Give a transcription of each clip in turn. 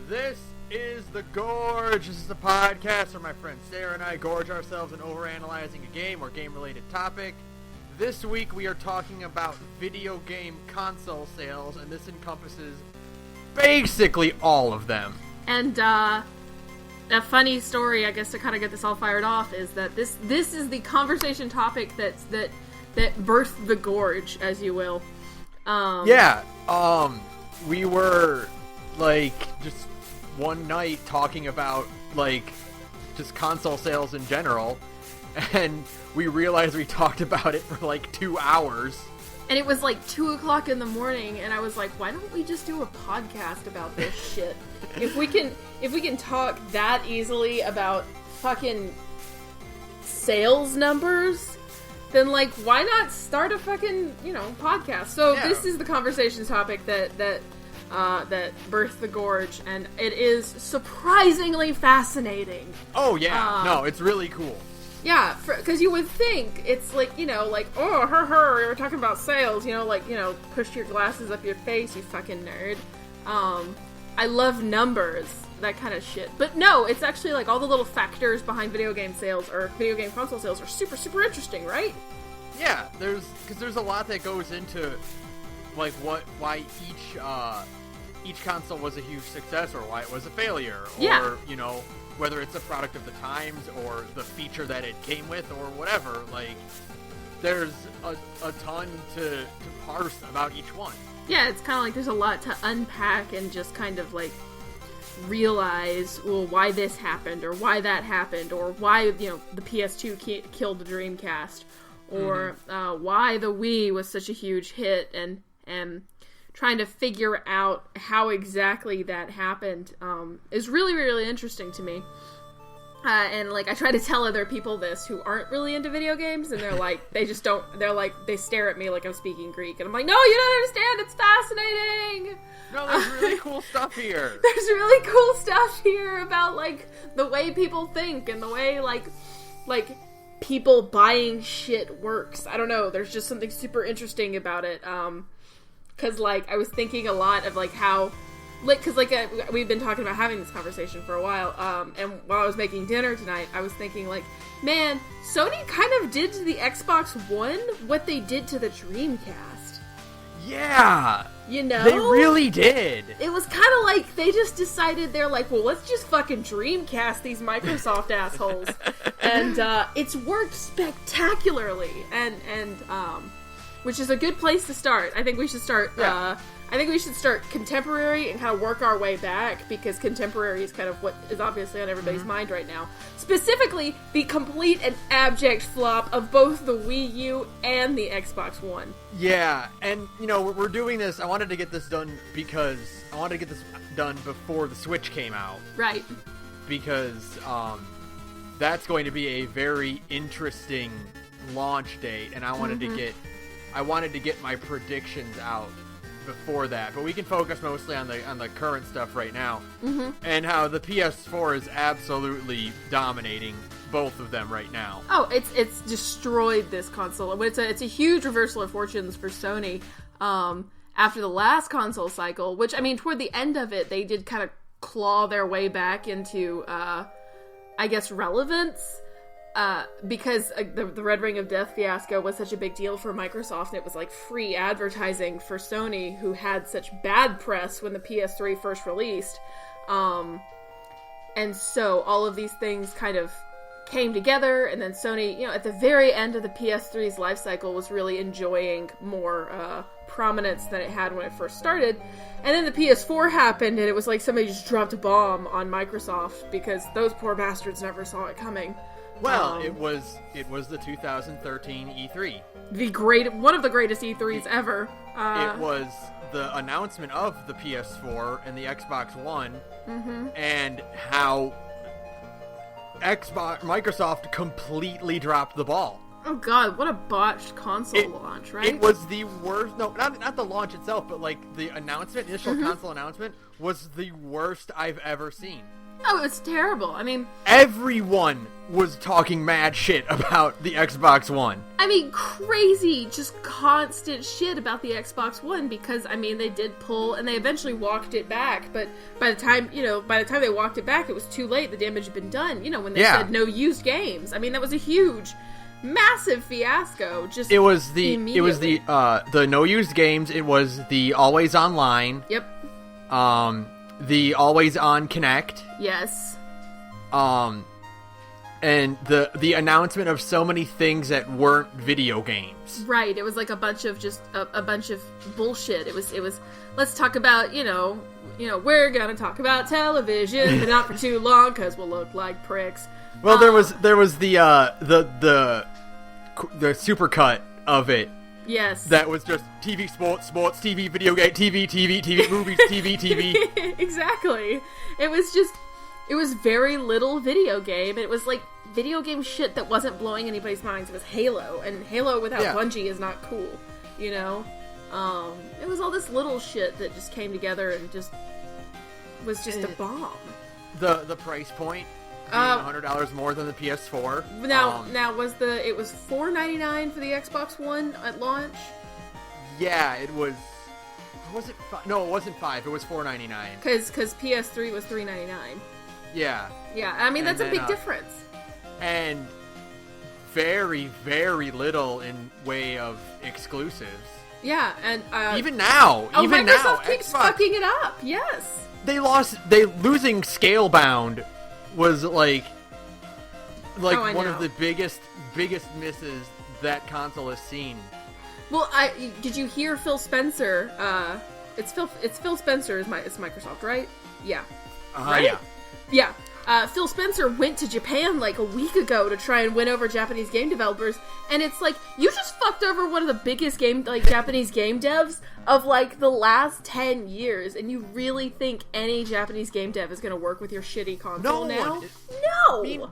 This is The Gorge. This is a podcast where my friend Sara and I gorge ourselves in overanalyzing a game or game-related topic. This week we are talking about video game console sales, and this encompasses basically all of them. And a funny story, I guess, to kind of get this all fired off, is that this is the conversation topic that birthed The Gorge, as you will. We were, just one night talking about, just console sales in general, and we realized we talked about it for, 2 hours. And it was, 2 o'clock in the morning, and I was like, why don't we just do a podcast about this shit? If we can talk that easily about fucking sales numbers, then, why not start a fucking, podcast? So This is the conversation topic that birthed The Gorge, and it is surprisingly fascinating. Oh, yeah. No, it's really cool. Yeah, because you would think it's oh, we were talking about sales, push your glasses up your face, you fucking nerd. I love numbers, that kind of shit. But no, it's actually, all the little factors behind video game sales, or video game console sales, are super, super interesting, right? Yeah, there's a lot that goes into, why each console was a huge success, or why it was a failure, or, whether it's a product of the times, or the feature that it came with, or whatever. There's a ton to parse about each one. Yeah, it's kind of there's a lot to unpack and just kind of, realize, why this happened, or why that happened, or why, the PS2 killed the Dreamcast, or why the Wii was such a huge hit, and trying to figure out how exactly that happened is really, really interesting to me. And, I try to tell other people this who aren't really into video games, and they're they stare at me like I'm speaking Greek, and I'm like, no, you don't understand, it's fascinating! No, there's really cool stuff here. There's really cool stuff here about, the way people think, and the way, people buying shit works. I don't know, there's just something super interesting about it, because, I was thinking a lot of, how... because, we've been talking about having this conversation for a while, and while I was making dinner tonight, I was thinking, man, Sony kind of did to the Xbox One what they did to the Dreamcast. Yeah! You know? They really did! It was kind of they just decided, they're well, let's just fucking Dreamcast these Microsoft assholes. And, it's worked spectacularly, and, which is a good place to start. I think we should start, contemporary and kind of work our way back, because contemporary is kind of what is obviously on everybody's mind right now. Specifically, the complete and abject flop of both the Wii U and the Xbox One. Yeah, and, we're doing this, I wanted to get this done because I wanted to get this done before the Switch came out. Right. Because, that's going to be a very interesting launch date, and I wanted to get my predictions out before that, but we can focus mostly on the current stuff right now, and how the PS4 is absolutely dominating both of them right now. Oh, it's destroyed this console. It's a huge reversal of fortunes for Sony. After the last console cycle, which, toward the end of it, they did kind of claw their way back into, I guess, relevance. Because the Red Ring of Death fiasco was such a big deal for Microsoft, and it was free advertising for Sony, who had such bad press when the PS3 first released. And so all of these things kind of came together, and then Sony, at the very end of the PS3's life cycle, was really enjoying more prominence than it had when it first started. And then the PS4 happened, and it was somebody just dropped a bomb on Microsoft, because those poor bastards never saw it coming. Well, it was the 2013 E3. One of the greatest E3s ever. It was the announcement of the PS4 and the Xbox One, and how Microsoft completely dropped the ball. Oh god, what a botched console launch, right? It was the worst. No, not the launch itself, but the announcement, initial console announcement, was the worst I've ever seen. Oh, it's terrible. I mean, everyone was talking mad shit about the Xbox One. I mean, crazy, just constant shit about the Xbox One because, I mean, they did pull, and they eventually walked it back, but by the time they walked it back, it was too late. The damage had been done, when they said no used games. I mean, that was a huge, massive fiasco, just It was the no used games, it was the always online. Yep. The always on Connect. Yes. And the announcement of so many things that weren't video games. Right. It was like a bunch of a bunch of bullshit. It was let's talk about, we're gonna talk about television, but not for too long because we'll look like pricks. Well, there was the supercut of it. Yes. That was just TV, sports, TV, video game, TV, movies, TV. Exactly. It was very little video game. It was like video game shit that wasn't blowing anybody's minds. It was Halo, and Halo without Bungie is not cool, It was all this little shit that just came together and just was just a bomb. The price point being $100 more than the PS4. Now it was $4.99 for the Xbox One at launch? Yeah, it was. Was it no, it wasn't $5. It was $4.99. Because PS3 was $3.99. Yeah. Yeah, I mean, that's a big difference. And very, very little in way of exclusives. Yeah, and even now, Microsoft keeps fucking it up. Yes. Losing Scalebound was like one of the biggest misses that console has seen. Well, did you hear Phil Spencer? It's Phil Spencer is Microsoft, right? Yeah. Right? Yeah. Yeah. Phil Spencer went to Japan like a week ago to try and win over Japanese game developers, and it's like, you just fucked over one of the biggest Japanese game devs of like the last 10 years, and you really think any Japanese game dev is going to work with your shitty console now? No! I mean,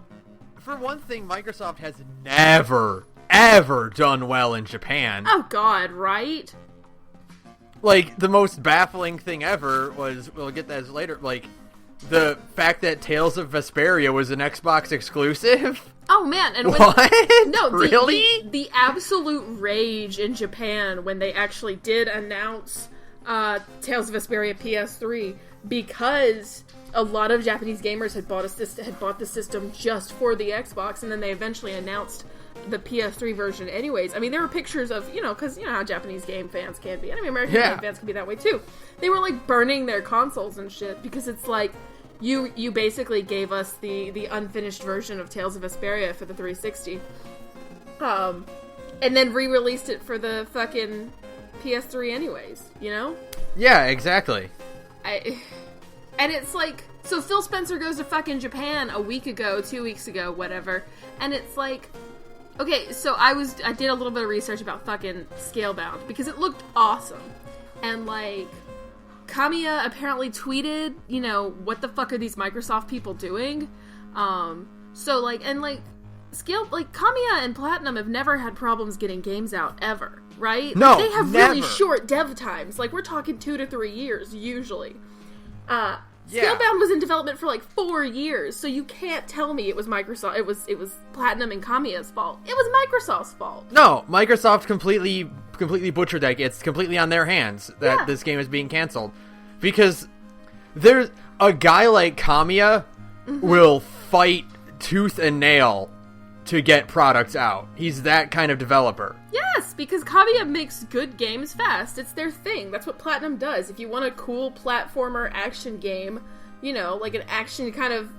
for one thing, Microsoft has never, ever done well in Japan. Oh god, right? Like, the most baffling thing ever was, we'll get that later, like, the fact that Tales of Vesperia was an Xbox exclusive? Oh man, and what? No, really? The absolute rage in Japan when they actually did announce Tales of Vesperia PS3, because a lot of Japanese gamers had bought the system just for the Xbox, and then they eventually announced the PS3 version anyways. I mean, there were pictures of, because you know how Japanese game fans can be. I mean, American game fans can be that way too. They were like burning their consoles and shit, because it's like, you basically gave us the unfinished version of Tales of Vesperia for the 360. And then re-released it for the fucking PS3 anyways, Yeah, exactly. And it's like, so Phil Spencer goes to fucking Japan a week ago, 2 weeks ago, whatever, and it's like, okay, so I did a little bit of research about fucking Scalebound, because it looked awesome. And like, Kamiya apparently tweeted, what the fuck are these Microsoft people doing? So like, and like, Kamiya and Platinum have never had problems getting games out, ever, right? No, they have never. really short dev times. Like, we're talking 2 to 3 years, usually. Yeah. Scalebound was in development for like 4 years, so you can't tell me it was Microsoft. It was Platinum and Kamiya's fault. It was Microsoft's fault. No, Microsoft completely butchered that. It's completely on their hands that this game is being canceled, because there's a guy like Kamiya will fight tooth and nail to get products out. He's that kind of developer. Yes, because Kamiya makes good games fast. It's their thing. That's what Platinum does. If you want a cool platformer action game, like an action kind of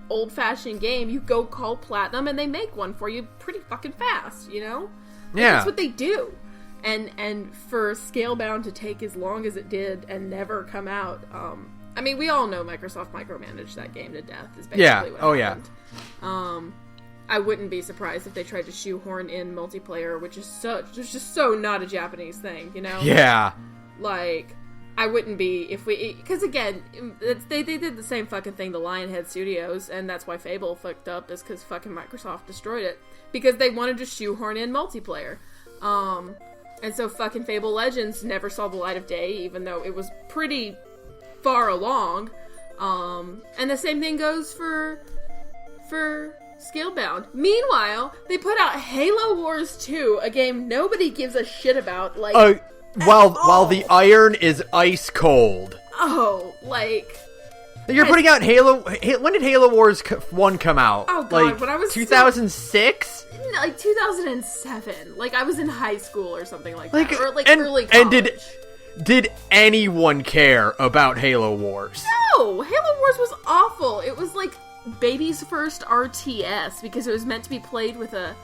old-fashioned game, you go call Platinum and they make one for you pretty fucking fast, Yeah. That's what they do. And for Scalebound to take as long as it did and never come out, I mean, we all know Microsoft micromanaged that game to death, is basically what happened. I wouldn't be surprised if they tried to shoehorn in multiplayer, which is just so not a Japanese thing, Yeah. Like, I wouldn't be because again, they did the same fucking thing to Lionhead Studios, and that's why Fable fucked up, is because fucking Microsoft destroyed it, because they wanted to shoehorn in multiplayer. And so fucking Fable Legends never saw the light of day, even though it was pretty far along. And the same thing goes for Scalebound. Meanwhile, they put out Halo Wars 2, a game nobody gives a shit about. Like, while the iron is ice cold. Oh, like... You're putting out Halo... When did Halo Wars 1 come out? Oh, God, like, when I was... 2006? Like, 2007. Like, I was in high school or something like that. Or, like, and, early college. And did anyone care about Halo Wars? No! Halo Wars was awful. It was, like, baby's first RTS, because it was meant to be played with a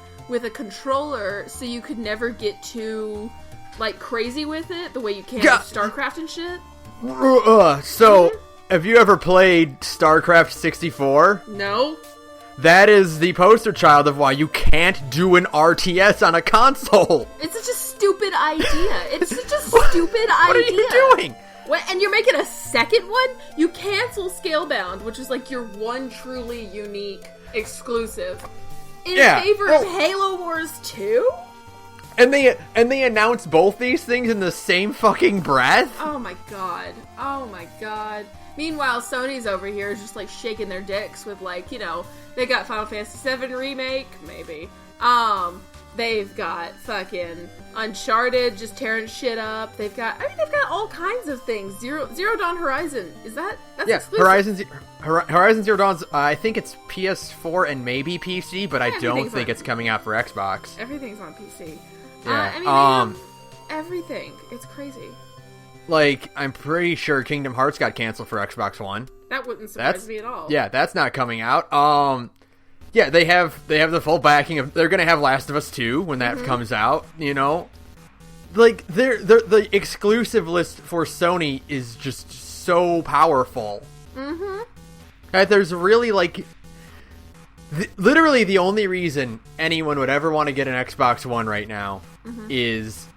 controller, so you could never get too, like, crazy with it, the way you can with StarCraft and shit. Have you ever played StarCraft 64? No. That is the poster child of why you can't do an RTS on a console. It's such a stupid idea. It's such a stupid idea. What are you doing? What, and you're making a second one? You cancel Scalebound, which is like your one truly unique exclusive, in favor of Halo Wars 2? And they announced both these things in the same fucking breath? Oh my god. Oh my god. Meanwhile, Sony's over here just like shaking their dicks with, like, you know, they got Final Fantasy VII Remake, maybe. They've got fucking Uncharted just tearing shit up. They've got all kinds of things. Zero Dawn Horizon. That's exclusive. Horizon Zero Dawn's, I think it's PS4 and maybe PC, but I don't think it's coming out for Xbox. Everything's on PC. Yeah. They have everything. It's crazy. Like, I'm pretty sure Kingdom Hearts got canceled for Xbox One. That wouldn't surprise me at all. Yeah, that's not coming out. Yeah, they have the full backing of. They're gonna have Last of Us 2 when that comes out. You know, like the exclusive list for Sony is just so powerful. That there's really like, literally the only reason anyone would ever want to get an Xbox One right now is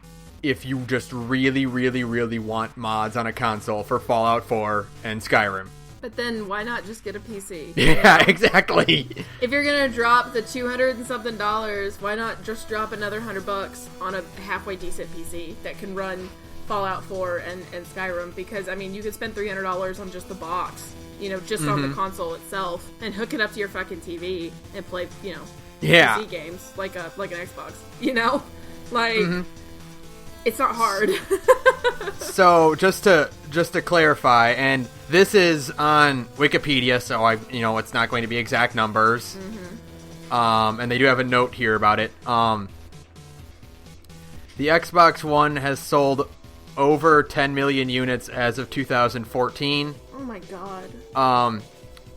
if you just really, really, really want mods on a console for Fallout 4 and Skyrim. But then why not just get a PC? Yeah, exactly. If you're gonna drop the $200 and something, why not just drop another $100 on a halfway decent PC that can run Fallout 4 and Skyrim? Because, I mean, you could spend $300 on just the box, you know, just on the console itself, and hook it up to your fucking TV and play, you know, PC games like an Xbox, you know? Like, it's not hard. So, just to clarify, and this is on Wikipedia, so it's not going to be exact numbers. And they do have a note here about it. The Xbox One has sold over 10 million units as of 2014. Oh my god.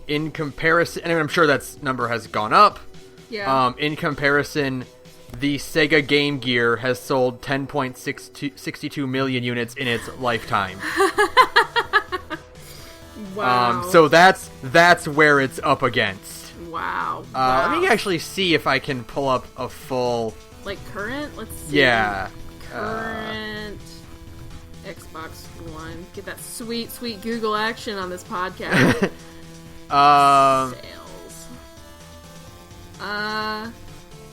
In comparison, and I'm sure that number has gone up. Yeah. In comparison, the Sega Game Gear has sold 10.62 million units in its lifetime. Wow. So that's where it's up against. Wow. Let me actually see if I can pull up a full... Like current? Let's see. Yeah. Current Xbox One. Get that sweet, sweet Google action on this podcast. Sales.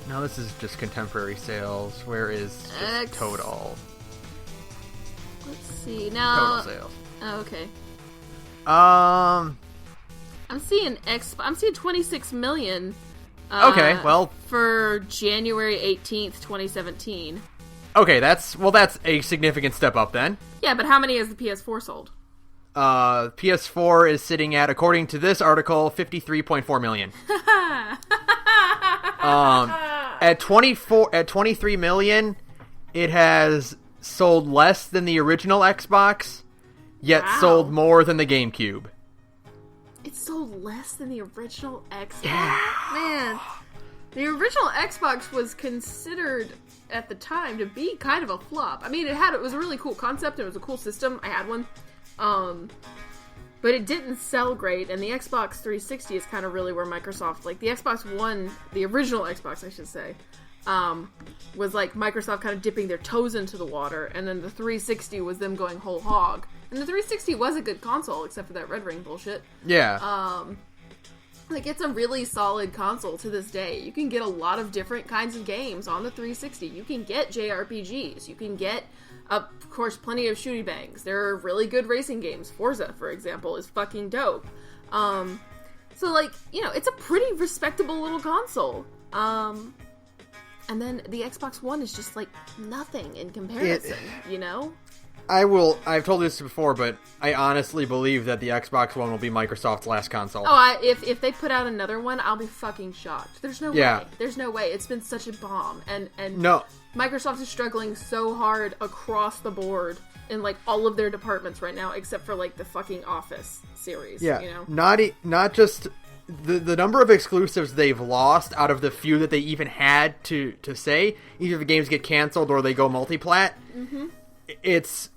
No, this is just contemporary sales. Where is total? Let's see. Now... Total sales. Oh, okay. I'm seeing 26 million. Okay, well, for January 18th, 2017. Okay, that's a significant step up then. Yeah, but how many has the PS4 sold? PS4 is sitting at, according to this article, 53.4 million. At 23 million, it has sold less than the original Xbox, yet sold more than the GameCube. It sold less than the original Xbox? Yeah. Man, the original Xbox was considered at the time to be kind of a flop. I mean, it was a really cool concept, it was a cool system. I had one. But it didn't sell great, and the Xbox 360 is kind of really where Microsoft, like the Xbox One, the original Xbox, I should say, was like Microsoft kind of dipping their toes into the water, and then the 360 was them going whole hog. And the 360 was a good console, except for that Red Ring bullshit. Yeah. Like, it's a really solid console to this day. You can get a lot of different kinds of games on the 360. You can get JRPGs. You can get, of course, plenty of shooty bangs. There are really good racing games. Forza, for example, is fucking dope. So, like, you know, it's a pretty respectable little console. And then the Xbox One is just, like, nothing in comparison, you know? I've told this before, but I honestly believe that the Xbox One will be Microsoft's last console. Oh, if they put out another one, I'll be fucking shocked. There's no way. There's no way. It's been such a bomb. And no. Microsoft is struggling so hard across the board in, like, all of their departments right now, except for, like, the fucking Office series, you know? Not just... The number of exclusives they've lost out of the few that they even had to say, either the games get canceled or they go multi-plat, it's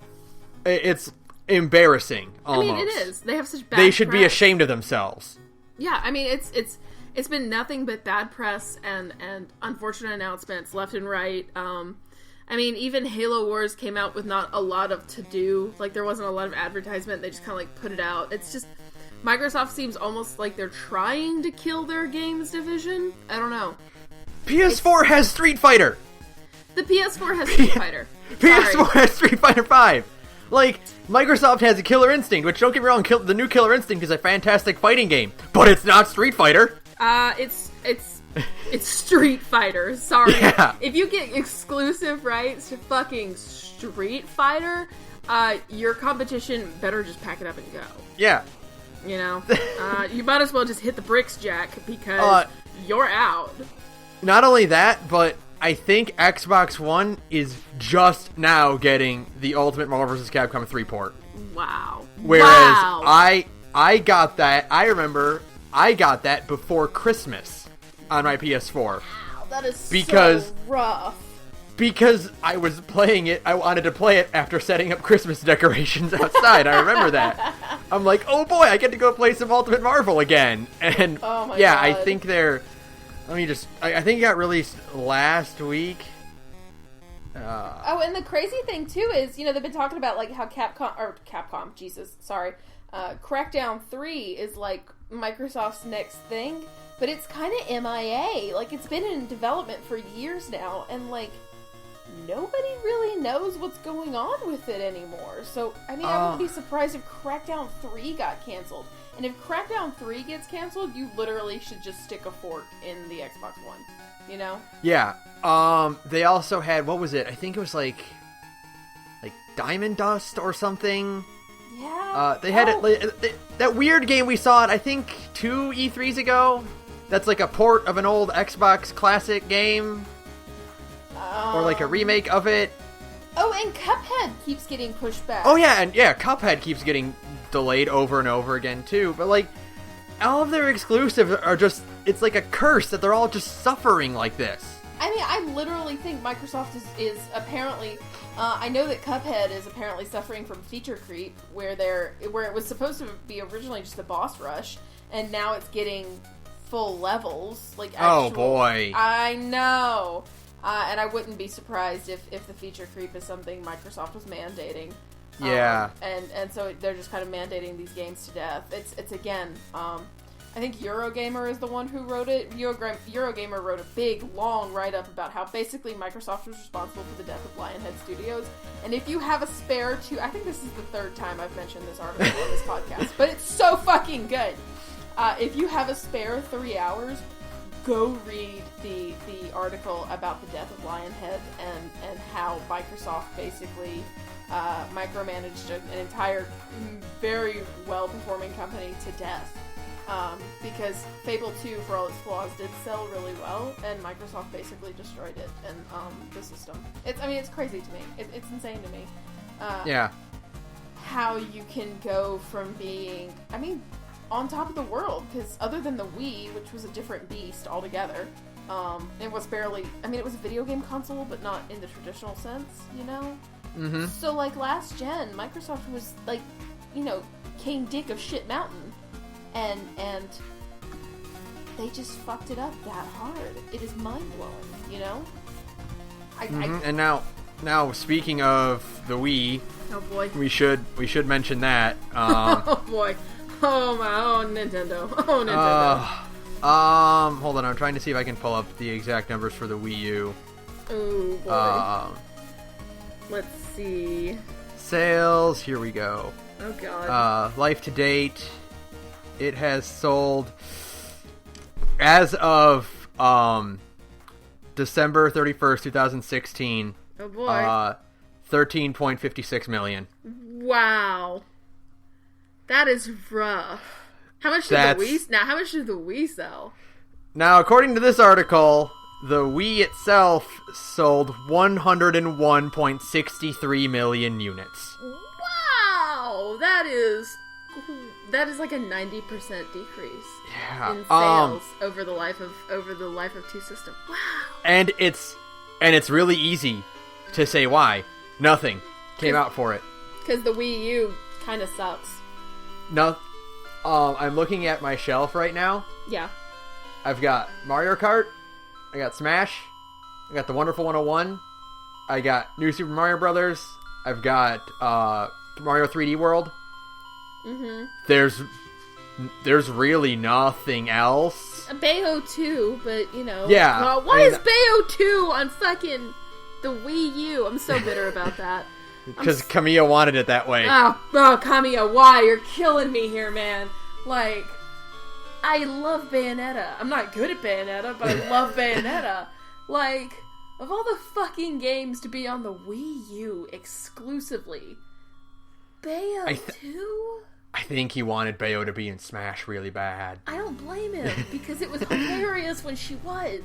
embarrassing, almost. I mean, it is. They have such bad They should press. be ashamed of themselves. Yeah, I mean, it's been nothing but bad press and unfortunate announcements left and right. I mean, even Halo Wars came out with not a lot of to-do. Like, there wasn't a lot of advertisement. They just kind of, like, put it out. It's just... Microsoft seems almost like they're trying to kill their games division. I don't know. PS4 has Street Fighter! The PS4 has Street Fighter. PS4 has Street Fighter 5! Like, Microsoft has a Killer Instinct, which, don't get me wrong, the new Killer Instinct is a fantastic fighting game, but it's not Street Fighter! It's Street Fighter, sorry. Yeah. If you get exclusive rights to fucking Street Fighter, your competition better just pack it up and go. Yeah. You know? You might as well just hit the bricks, Jack, because you're out. Not only that, but I think Xbox One is just now getting the Ultimate Marvel vs. Capcom 3 port. Wow. Whereas wow. I got that, I remember I got that before Christmas on my PS4. Wow, that is so rough. Because I was playing it, I wanted to play it after setting up Christmas decorations outside. I remember that. I'm like, oh boy, I get to go play some Ultimate Marvel again. And God. I think they're... I think it got released last week. And the crazy thing, too, is, you know, they've been talking about, like, how Crackdown 3 is, like, Microsoft's next thing. But it's kind of MIA. Like, it's been in development for years now, and, like, nobody really knows what's going on with it anymore. So, I mean, I wouldn't be surprised if Crackdown 3 got canceled. And if Crackdown 3 gets canceled, you literally should just stick a fork in the Xbox One. You know? Yeah. They also had, what was it? I think it was like Diamond Dust or something. Yeah. They had that weird game we saw I think 2 E3s ago. That's like a port of an old Xbox classic game. Or like a remake of it. Oh, and Cuphead keeps getting pushed back. Oh yeah, and Cuphead keeps getting delayed over and over again too. But like, all of their exclusives are just, it's like a curse that they're all just suffering like this. I mean, I literally think Microsoft is apparently, I know that Cuphead is apparently suffering from feature creep, where it was supposed to be originally just a boss rush, and now it's getting full levels, like actual, oh boy. I know. And I wouldn't be surprised if the feature creep is something Microsoft was mandating. Yeah. And so they're just kind of mandating these games to death. It's again, I think Eurogamer is the one who wrote it. Eurogamer wrote a big, long write-up about how basically Microsoft was responsible for the death of Lionhead Studios. And if you have a spare I think this is the third time I've mentioned this article on this podcast, but it's so fucking good. If you have a spare 3 hours, go read the article about the death of Lionhead and how Microsoft basically micromanaged an entire very well-performing company to death. Because Fable 2, for all its flaws, did sell really well, and Microsoft basically destroyed it and the system. It's crazy to me. It's insane to me. Yeah. How you can go from being, on top of the world, because other than the Wii, which was a different beast altogether, it was barely, it was a video game console, but not in the traditional sense, you know? Mm-hmm. So, like, last gen, Microsoft was, like, King Dick of Shit Mountain, and they just fucked it up that hard. It is mind-blowing, you know? And now, speaking of the Wii, oh boy, we should mention that. Oh boy. Oh Nintendo. Oh, Nintendo. Hold on, I'm trying to see if I can pull up the exact numbers for the Wii U. Oh boy. Let's see. Sales, here we go. Oh god. Life to date, it has sold, as of December 31st, 2016. Oh boy. 13.56 million. Wow. That is rough. How much did the Wii sell? Now, according to this article, the Wii itself sold 101.63 million units. Wow, that is like a 90% decrease in sales over the life of two systems. Wow. And it's really easy to say why. Nothing came out for it. Because the Wii U kind of sucks. No. I'm looking at my shelf right now. Yeah. I've got Mario Kart. I got Smash. I got the Wonderful 101. I got New Super Mario Brothers. I've got Mario 3D World. Mm-hmm. There's really nothing else. Bayo 2, but Yeah. Well, why is Bayo 2 on fucking the Wii U? I'm so bitter about that. Because Kamiya wanted it that way. Oh, Kamiya, why? You're killing me here, man. Like, I love Bayonetta. I'm not good at Bayonetta, but I love Bayonetta. Like, of all the fucking games to be on the Wii U exclusively, Bayo 2? I think he wanted Bayo to be in Smash really bad. I don't blame him, because it was hilarious when she was.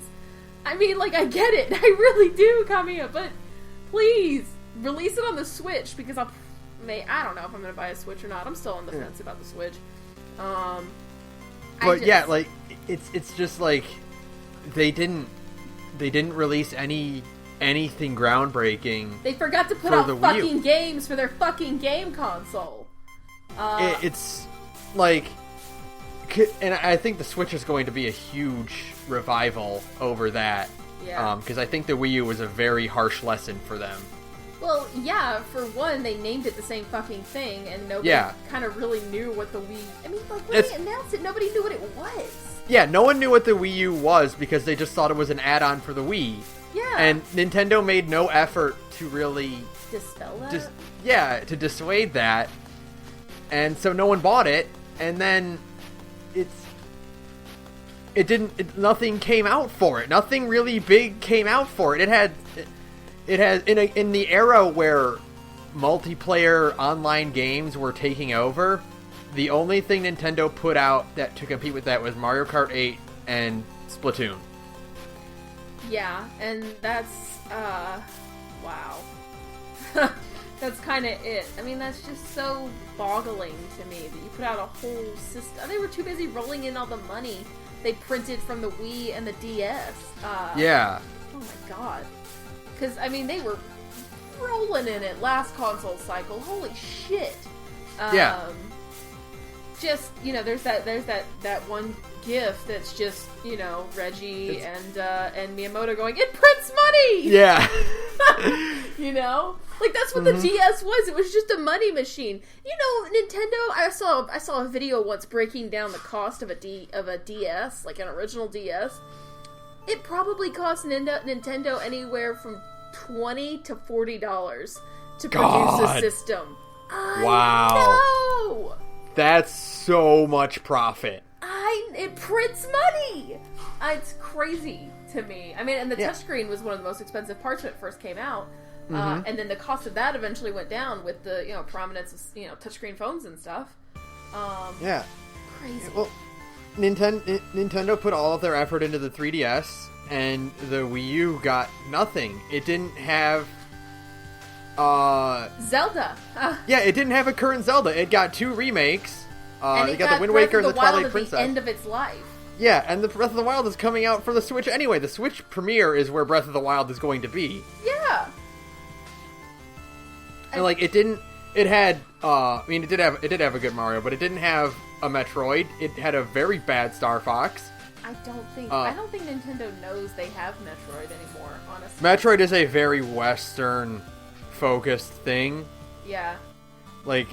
I mean, like, I get it. I really do, Kamiya, but please, release it on the Switch, because I don't know if I'm going to buy a Switch or not. I'm still on the fence about the Switch. Like, it's just like, they didn't release anything groundbreaking. They forgot to put out fucking games for their fucking game console. It's like, and I think the Switch is going to be a huge revival over that. Yeah. Because I think the Wii U was a very harsh lesson for them. Well, yeah, for one, they named it the same fucking thing, and nobody kind of really knew what the Wii... I mean, like, when they announced it, nobody knew what it was. Yeah, no one knew what the Wii U was, because they just thought it was an add-on for the Wii. Yeah. And Nintendo made no effort to really... dispel that? To dissuade that. And so no one bought it, and then nothing came out for it. Nothing really big came out for it. It had in the era where multiplayer online games were taking over, the only thing Nintendo put out that to compete with that was Mario Kart 8 and Splatoon. Yeah, and that's wow. That's kind of it. I mean, that's just so boggling to me that you put out a whole system. They were too busy rolling in all the money they printed from the Wii and the DS. Yeah. Oh my god. Because, I mean, they were rolling in it last console cycle. Holy shit. Yeah. Just, there's that one GIF that's just, Reggie and Miyamoto going, "It prints money!" Yeah. Like, that's what the DS was. It was just a money machine. Nintendo, I saw a video once breaking down the cost of a DS, like an original DS. It probably cost Nintendo anywhere from $20 to $40 to produce a system. Wow. No! That's so much profit. It prints money! It's crazy to me. I mean, and the touchscreen was one of the most expensive parts when it first came out. And then the cost of that eventually went down with the, prominence of, touchscreen phones and stuff. Yeah. Crazy. Well, Nintendo put all of their effort into the 3DS, and the Wii U got nothing. It didn't have... Zelda. Yeah, it didn't have a current Zelda. It got 2 remakes. And it got the Wind Waker and the Twilight Princess. At the end of its life. Yeah, and the Breath of the Wild is coming out for the Switch anyway. The Switch premiere is where Breath of the Wild is going to be. Yeah. And like, it didn't... It had... I mean, it did have a good Mario, but it didn't have a Metroid. It had a very bad Star Fox. I don't think Nintendo knows they have Metroid anymore, honestly. Metroid is a very Western focused thing. Yeah. Like,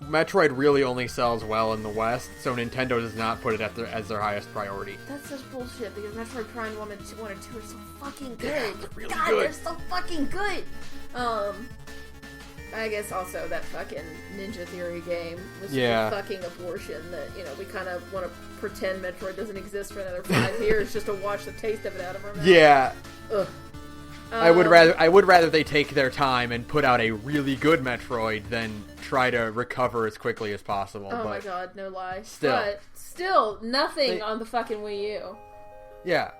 Metroid really only sells well in the West, so Nintendo does not put it as their highest priority. That's such bullshit, because Metroid Prime 1 and 2 are so fucking good. Yeah, they're really God, good. they're so fucking good! I guess also that fucking Ninja Theory game was just a fucking abortion that, we kind of want to pretend Metroid doesn't exist for another 5 years just to watch the taste of it out of our mouth. Yeah. Ugh. I would rather they take their time and put out a really good Metroid than try to recover as quickly as possible. Oh my god, no lie. Still. But still, nothing on the fucking Wii U. Yeah.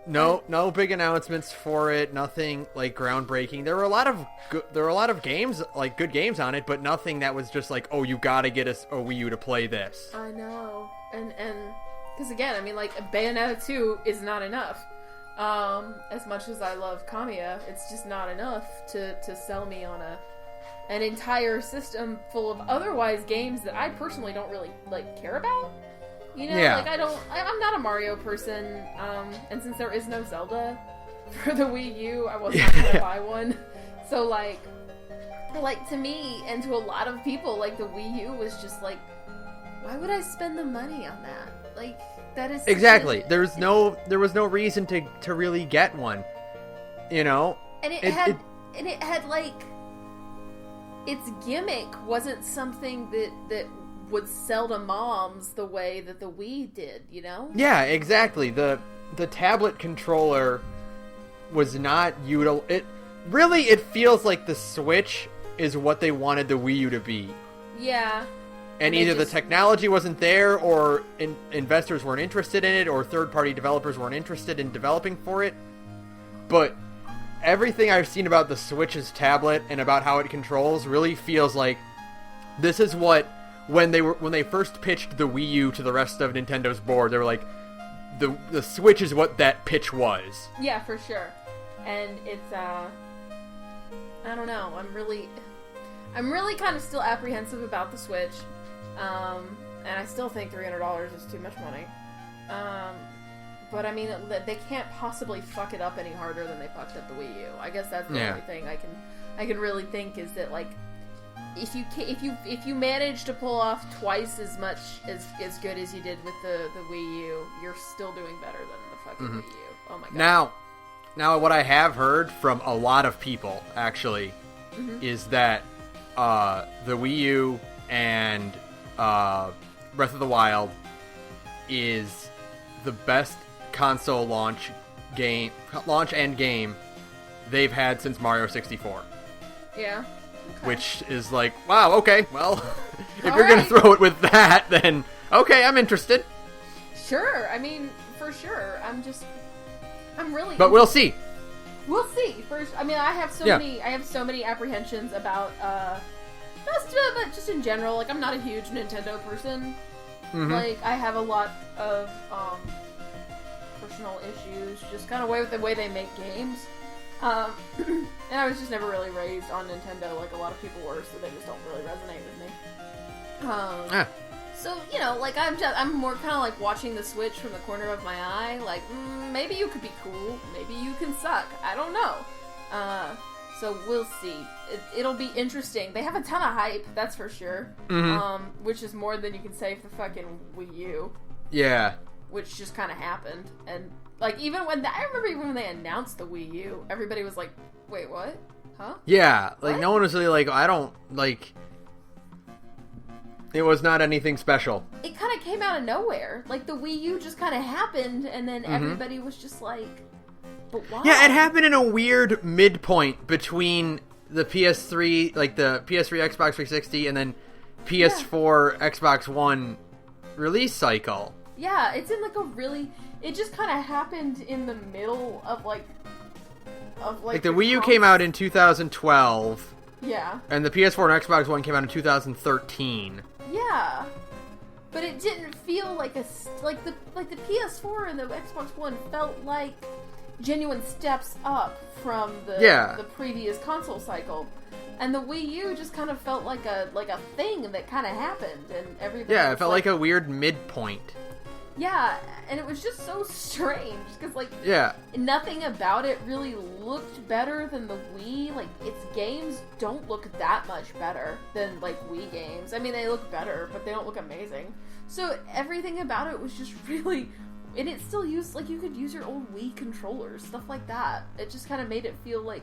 No big announcements for it. Nothing like groundbreaking. There were a lot of games, like good games on it, but nothing that was just like, oh, you gotta get a Wii U to play this. I know, and because again, I mean, like Bayonetta 2 is not enough. As much as I love Kamiya, it's just not enough to sell me on an entire system full of otherwise games that I personally don't really care about. I'm not a Mario person, and since there is no Zelda for the Wii U, I was not gonna buy one. So to me, and to a lot of people, the Wii U was just why would I spend the money on that? That is exactly. There was no reason to really get one, And it had its gimmick wasn't something that would sell to moms the way that the Wii did, Yeah, exactly. The tablet controller was not it feels like the Switch is what they wanted the Wii U to be. Yeah. And either the technology wasn't there, or investors weren't interested in it, or third-party developers weren't interested in developing for it. But everything I've seen about the Switch's tablet and about how it controls really feels like this is what, when they first pitched the Wii U to the rest of Nintendo's board, they were like, the Switch is what that pitch was. Yeah, for sure. And it's I don't know. I'm really kind of still apprehensive about the Switch. And I still think $300 is too much money. But I mean, they can't possibly fuck it up any harder than they fucked up the Wii U. I guess that's the only thing I can really think is that if you manage to pull off twice as much as good as you did with the Wii U, you're still doing better than the fucking Wii U. Oh my god. Now what I have heard from a lot of people actually is that the Wii U and Breath of the Wild is the best console launch and game they've had since Mario 64. Yeah. Okay. Which is wow, okay, well, if you're gonna throw it with that, then okay, I'm interested. Sure, I mean, for sure. I'm really. But we'll see. We'll see. First, I mean, I have so many apprehensions about but just in general, I'm not a huge Nintendo person. Mm-hmm. I have a lot of personal issues, just kind of with the way they make games. And I was just never really raised on Nintendo like a lot of people were, so they just don't really resonate with me. So, I'm more kind of watching the Switch from the corner of my eye, maybe you could be cool, maybe you can suck, I don't know. So we'll see. It'll be interesting. They have a ton of hype, that's for sure. Mm-hmm. Which is more than you can say for fucking Wii U. Yeah. Which just kind of happened. And, I remember when they announced the Wii U, everybody was like, wait, what? Huh? Yeah. What? No one was really I don't, it was not anything special. It kind of came out of nowhere. The Wii U just kind of happened, and then everybody was just but why? Yeah, it happened in a weird midpoint between the PS3, the PS3 Xbox 360, and then PS4 Xbox One release cycle. Yeah, it's in it just kind of happened in the middle of the Wii U came out in 2012. Yeah. And the PS4 and Xbox One came out in 2013. Yeah. But it didn't feel like the PS4 and the Xbox One felt like genuine steps up from the previous console cycle. And the Wii U just kind of felt like a thing that kind of happened, and everybody. Yeah, it felt like a weird midpoint. Yeah, and it was just so strange, because, like, Yeah. nothing about it really looked better than the Wii. Like, its games don't look that much better than, like, Wii games. I mean, they look better, but they don't look amazing. So everything about it was just really... And it still used, like, you could use your old Wii controllers, stuff like that. It just kind of made it feel like,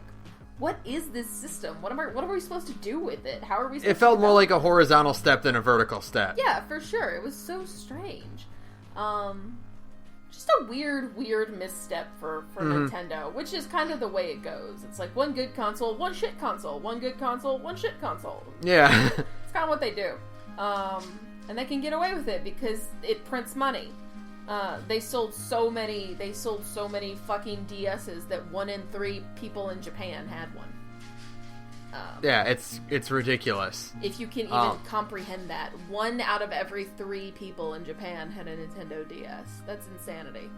what is this system? What are we supposed to do with it? How are we supposed to... It felt more like a horizontal step than a vertical step. Yeah, for sure. It was so strange. Just a weird misstep for Nintendo, which is kind of the way it goes. It's like one good console, one shit console, one good console, one shit console. Yeah. It's kind of what they do. And they can get away with it because it prints money. They sold so many fucking DSs that 1 in 3 people in Japan had one. Yeah, it's ridiculous. If you can even comprehend that. 1 out of every 3 people in Japan had a Nintendo DS. That's insanity.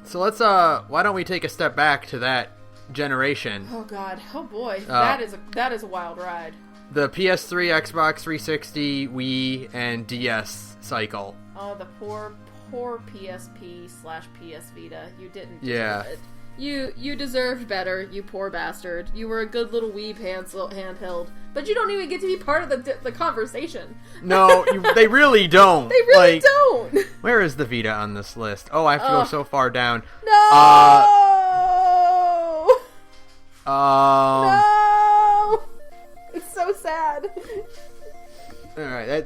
So let's, why don't we take a step back to that generation? Oh god. Oh boy. That is a wild ride. The PS3, Xbox 360, Wii, and DS cycle. Oh, the poor PSP/PS Vita. You didn't Yeah. deserve it. You deserved better, you poor bastard. You were a good little Wii handheld, but you don't even get to be part of the conversation. No, they really don't. They really don't. Where is the Vita on this list? Oh, I have to go so far down. No! No! It's so sad. Alright,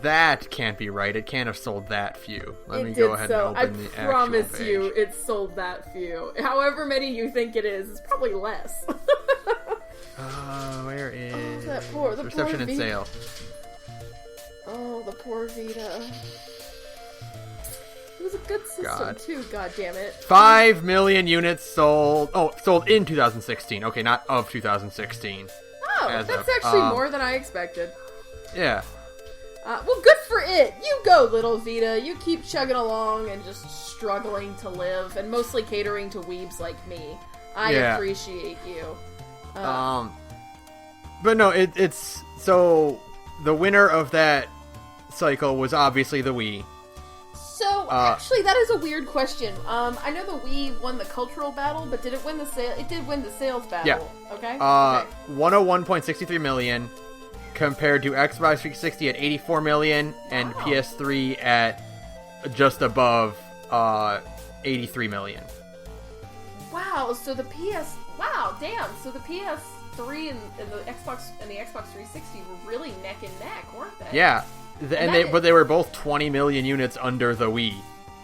that can't be right. It can't have sold that few. Let me go ahead and open the actual page. I promise you, it sold that few. However many you think it is, it's probably less. Where is the reception poor and Vita. sale? Oh, the poor Vita. It was a good system too. God damn it. 5 million units sold. Oh, sold in 2016. Okay, not of 2016. Oh, that's actually more than I expected. Yeah. Well, good for it. You go, little Vita. You keep chugging along and just struggling to live, and mostly catering to weebs like me. I appreciate you. But no, it's so the winner of that cycle was obviously the Wii. So actually, that is a weird question. I know the Wii won the cultural battle, but did it win the sale? It did win the sales battle. Yeah. Okay. 101.63 million. Compared to Xbox 360 at 84 million and PS3 at just above 83 million. Wow, so the damn. So the PS3 and the Xbox 360 were really neck and neck, weren't they? Yeah. But they were both 20 million units under the Wii.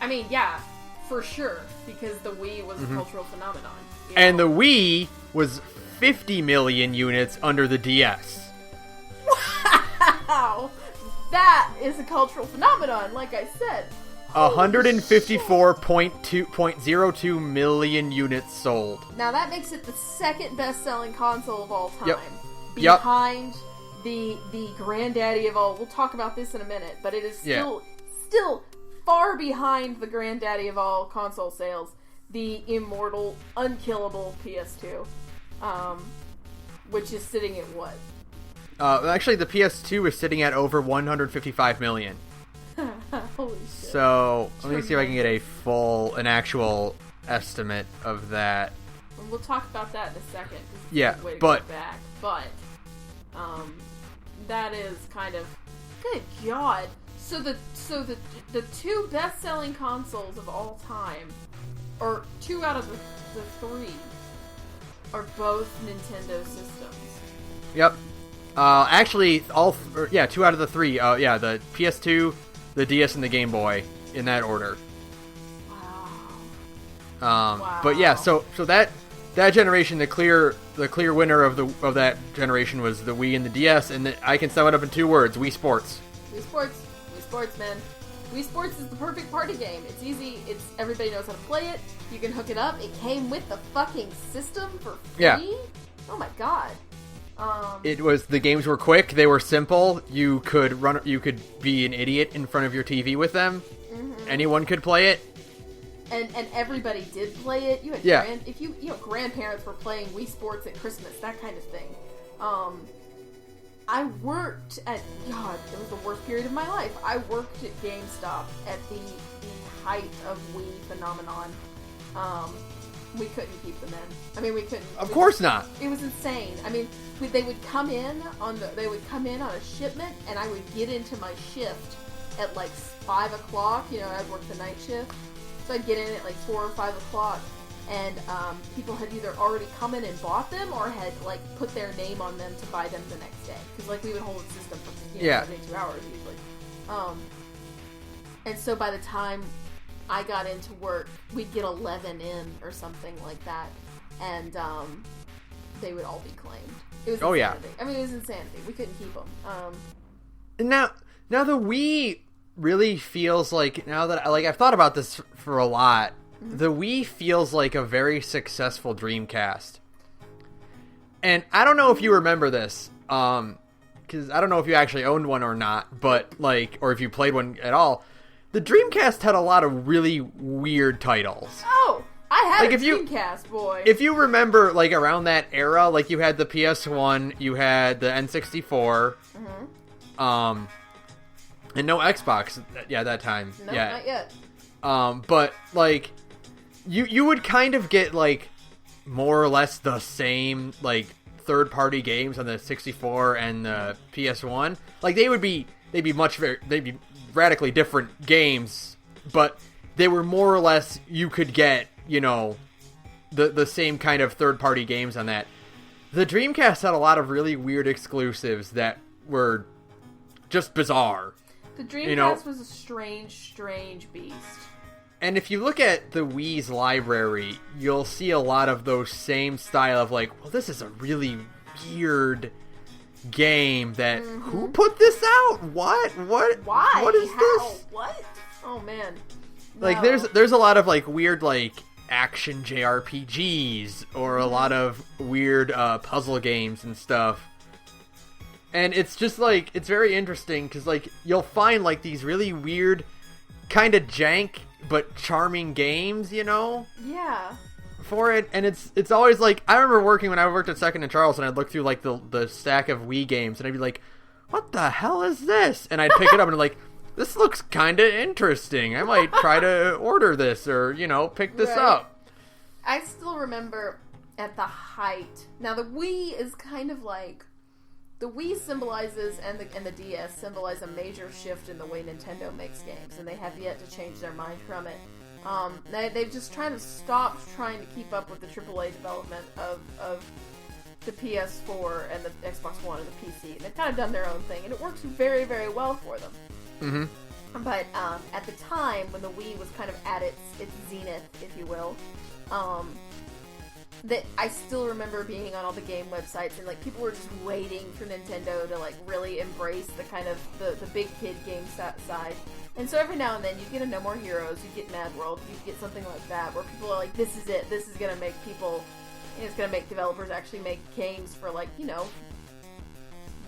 I mean, yeah, for sure, because the Wii was a cultural phenomenon. And the Wii was 50 million units under the DS. Wow! That is a cultural phenomenon, like I said. 154.02 million units sold. Now that makes it the second best-selling console of all time. Yep. Behind the granddaddy of all. We'll talk about this in a minute, but it is still far behind the granddaddy of all console sales, the immortal, unkillable PS2, which is sitting at what? Actually, the PS2 is sitting at over 155 million. Holy shit. So, let me see if I can get an actual estimate of that. And we'll talk about that in a second. Yeah, way to but... go back. But, that is kind of... Good God. So the 2 best-selling consoles of all time, or 2 out of the 3, are both Nintendo systems. Yep. Actually, 2 out of the 3. The PS2, the DS, and the Game Boy, in that order. Wow. But yeah, so that generation, the clear winner of that generation was the Wii and the DS, and I can sum it up in 2 words: Wii Sports. Wii Sports, man. Wii Sports is the perfect party game. It's easy. Everybody knows how to play it. You can hook it up. It came with the fucking system for free. Yeah. Oh my god. The games were quick, they were simple, you could be an idiot in front of your TV with them. Mm-hmm. Anyone could play it. And everybody did play it. You had grandparents were playing Wii Sports at Christmas, that kind of thing. I worked at, God, it was the worst period of my life. I worked at GameStop at the height of Wii phenomenon. We couldn't keep them in. I mean, we couldn't. Of course not. It was insane. I mean, they would come in on a shipment, and I would get into my shift at like 5 o'clock. You know, I'd work the night shift, so I'd get in at like 4 or 5 o'clock, and people had either already come in and bought them or had like put their name on them to buy them the next day, because like we would hold the system for 72 hours usually. And so by the time I got into work, we'd get 11 in or something like that, and they would all be claimed. It was insanity. I mean, it was insanity. We couldn't keep them. Now the Wii really feels like, now that I've thought about this for a lot, the Wii feels like a very successful Dreamcast. And I don't know if you remember this, because I don't know if you actually owned one or not, but or if you played one at all. The Dreamcast had a lot of really weird titles. Oh, I had a Dreamcast, boy. If you remember, around that era, you had the PS1, you had the N64, and no Xbox, that time. No, not yet. But, you would kind of get, more or less the same, third-party games on the 64 and the PS1. They'd be radically different games, but they were more or less, you could get, the same kind of third-party games on that. The Dreamcast had a lot of really weird exclusives that were just bizarre. The Dreamcast was a strange beast. And if you look at the Wii's library, you'll see a lot of those same style of well, this is a really weird game that who put this out? What? Why? What is How? this? What? Oh man. No. There's a lot of weird action JRPGs or a lot of weird puzzle games and stuff. And it's just it's very interesting because you'll find these really weird kind of jank but charming games, Yeah. for it, and it's always I remember working when I worked at Second and Charles, and I'd look through the stack of Wii games, and I'd be like, what the hell is this? And I'd pick it up and this looks kind of interesting. I might try to order this or pick this up. I still remember at the height. Now the Wii is kind of the Wii symbolizes and the DS symbolize a major shift in the way Nintendo makes games, and they have yet to change their mind from it. They've just stopped trying to keep up with the AAA development of the PS4 and the Xbox One and the PC. They've kind of done their own thing, and it works very, very well for them. Mm-hmm. But at the time, when the Wii was kind of at its zenith, if you will, that I still remember being on all the game websites, and people were just waiting for Nintendo to really embrace the kind of the big kid game side. And so every now and then, you get a No More Heroes, you get Mad World, you get something like that, where people are this is it, this is going to make people, it's going to make developers actually make games for,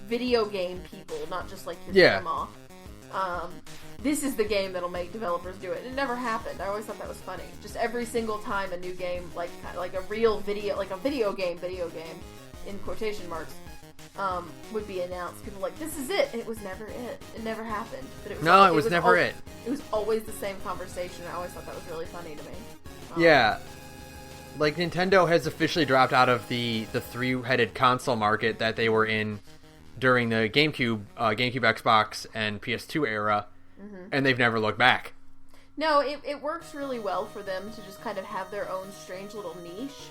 video game people, not just, your grandma. This is the game that'll make developers do it. It never happened. I always thought that was funny. Just every single time a new game, like a real video, a video game, in quotation marks, would be announced. People were this is it. It was never it. It never happened. But it was never it. It was always the same conversation. I always thought that was really funny to me. Yeah. Nintendo has officially dropped out of the three-headed console market that they were in during the GameCube, Xbox, and PS2 era, and they've never looked back. No, it works really well for them to just kind of have their own strange little niche.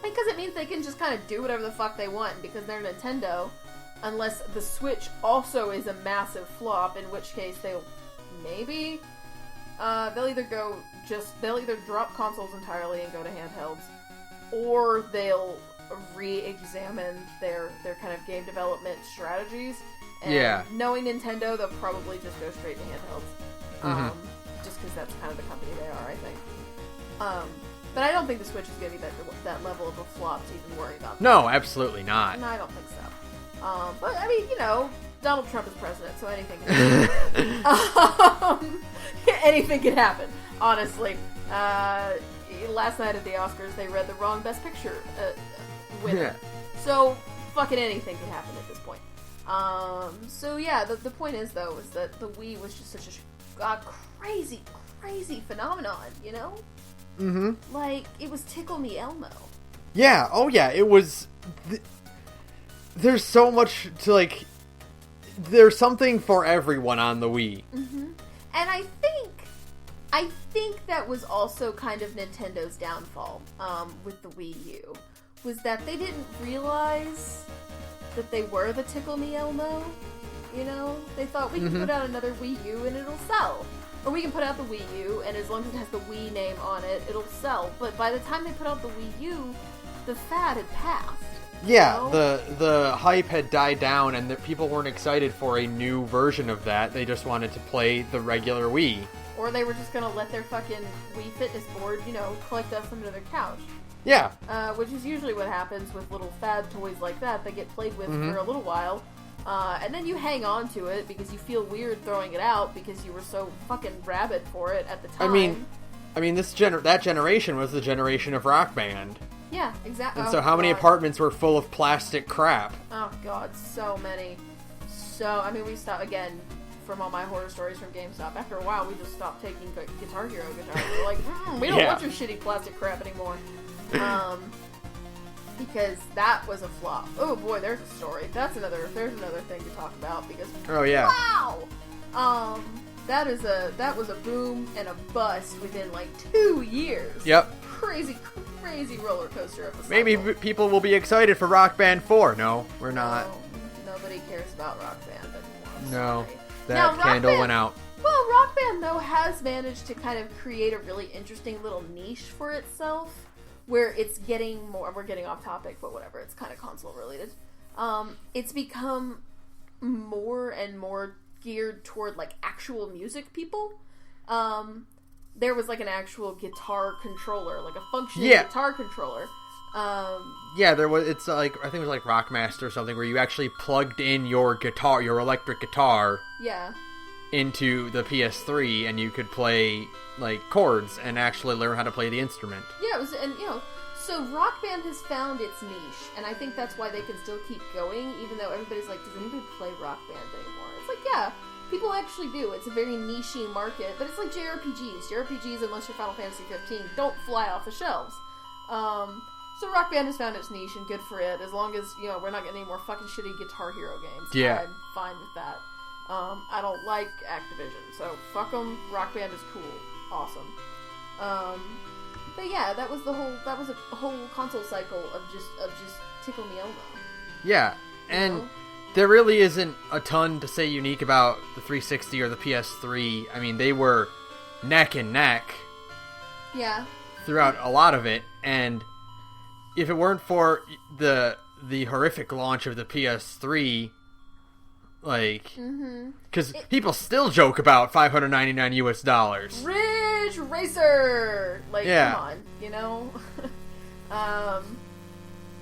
Because it means they can just kind of do whatever the fuck they want, because they're Nintendo, unless the Switch also is a massive flop, in which case they'll either drop consoles entirely and go to handhelds, or they'll re-examine their kind of game development strategies. And knowing Nintendo, they'll probably just go straight to handhelds. Just because that's kind of the company they are, I think. But I don't think the Switch is going to be that level of a flop to even worry about. No, absolutely not. No, I don't think so. But, I mean, Donald Trump is president, so anything can happen. Anything can happen, honestly. Last night at the Oscars, they read the wrong Best Picture winner. Yeah. So, fucking anything could happen at this point. So yeah, the point is though, is that the Wii was just such a crazy phenomenon, you know? Mm-hmm. Like, it was Tickle Me Elmo. Yeah, oh yeah, it was... There's so much to, like... There's something for everyone on the Wii. Mm-hmm. And I think that was also kind of Nintendo's downfall, with the Wii U, was that they didn't realize that they were the Tickle Me Elmo, you know? They thought, we can put out another Wii U and it'll sell. Or we can put out the Wii U, and as long as it has the Wii name on it, it'll sell. But by the time they put out the Wii U, the fad had passed. Yeah, you know? the hype had died down, and the people weren't excited for a new version of that. They just wanted to play the regular Wii. Or they were just gonna let their fucking Wii Fitness board, you know, collect dust under their couch. Yeah. Which is usually what happens with little fad toys like that. They get played with for a little while. And then you hang on to it because you feel weird throwing it out because you were so fucking rabid for it at the time. I mean, that generation was the generation of Rock Band. Yeah, exactly. And so how many apartments were full of plastic crap? Oh god, so many. We stopped, again, from all my horror stories from GameStop, after a while we just stopped taking Guitar Hero guitars. We're like, we don't want your shitty plastic crap anymore. Because that was a flop. Oh boy, there's a story. There's another thing to talk about because oh yeah. Wow! That was a boom and a bust within like 2 years. Yep. Crazy roller coaster of a cycle. Maybe people will be excited for Rock Band 4. No, we're not. No, nobody cares about Rock Band anymore. No. Sorry. That candle went out. Well, Rock Band, though, has managed to kind of create a really interesting little niche for itself, where it's getting more... We're getting off topic, but whatever. It's kind of console-related. It's become more and more geared toward, like, actual music people. There was, like, an actual guitar controller, like a functioning guitar controller. Yeah, there was. It's like, I think it was like Rockmaster or something, where you actually plugged in your guitar, your electric guitar, into the PS3, and you could play like chords and actually learn how to play the instrument. Yeah, it was, and so Rock Band has found its niche, and I think that's why they can still keep going, even though everybody's like, does anybody play Rock Band anymore? It's like, yeah, people actually do. It's a very niche-y market, but it's like JRPGs. JRPGs, unless you're Final Fantasy 15, don't fly off the shelves. So Rock Band has found its niche, and good for it. As long as, we're not getting any more fucking shitty Guitar Hero games. Yeah. I'm fine with that. I don't like Activision, so fuck them. Rock Band is cool. Awesome. But yeah, that was a whole console cycle of just Tickle Me Elmo. Yeah, and there really isn't a ton to say unique about the 360 or the PS3. I mean, they were neck and neck. Yeah. Throughout a lot of it, and if it weren't for the horrific launch of the PS3, like, because people still joke about $599 US. Ridge Racer! Like, come on,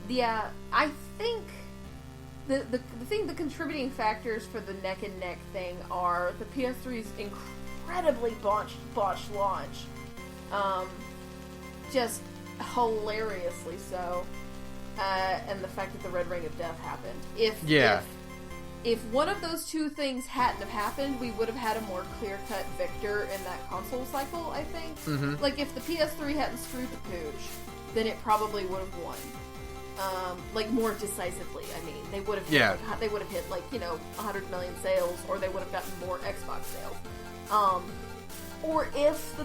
yeah, I think the contributing factors for the neck and neck thing are the PS3's incredibly botched launch. Just hilariously so, and the fact that the Red Ring of Death happened. If one of those two things hadn't have happened, we would have had a more clear-cut victor in that console cycle, I think. Mm-hmm. Like, if the PS3 hadn't screwed the pooch, then it probably would have won. Like, more decisively, I mean. They would have hit, 100 million sales, or they would have gotten more Xbox sales. Or if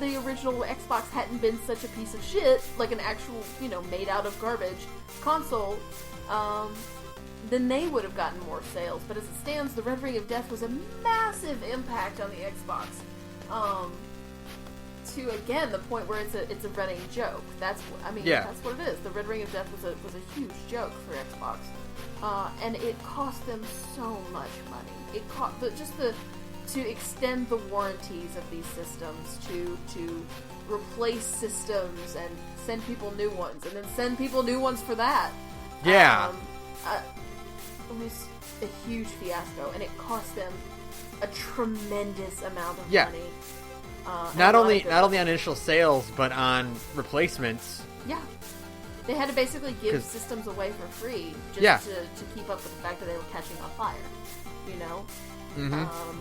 the original Xbox hadn't been such a piece of shit, like an actual, made out of garbage console, then they would have gotten more sales. But as it stands, the Red Ring of Death was a massive impact on the Xbox. To, again, the point where it's a running joke. That's what it is. The Red Ring of Death was a huge joke for Xbox. And it cost them so much money. It cost to extend the warranties of these systems, to replace systems and send people new ones, and then send people new ones for that. Yeah. It was a huge fiasco, and it cost them a tremendous amount of money. Not only on initial sales, but on replacements. Yeah. They had to basically give systems away for free just to keep up with the fact that they were catching on fire, you know? Mm-hmm.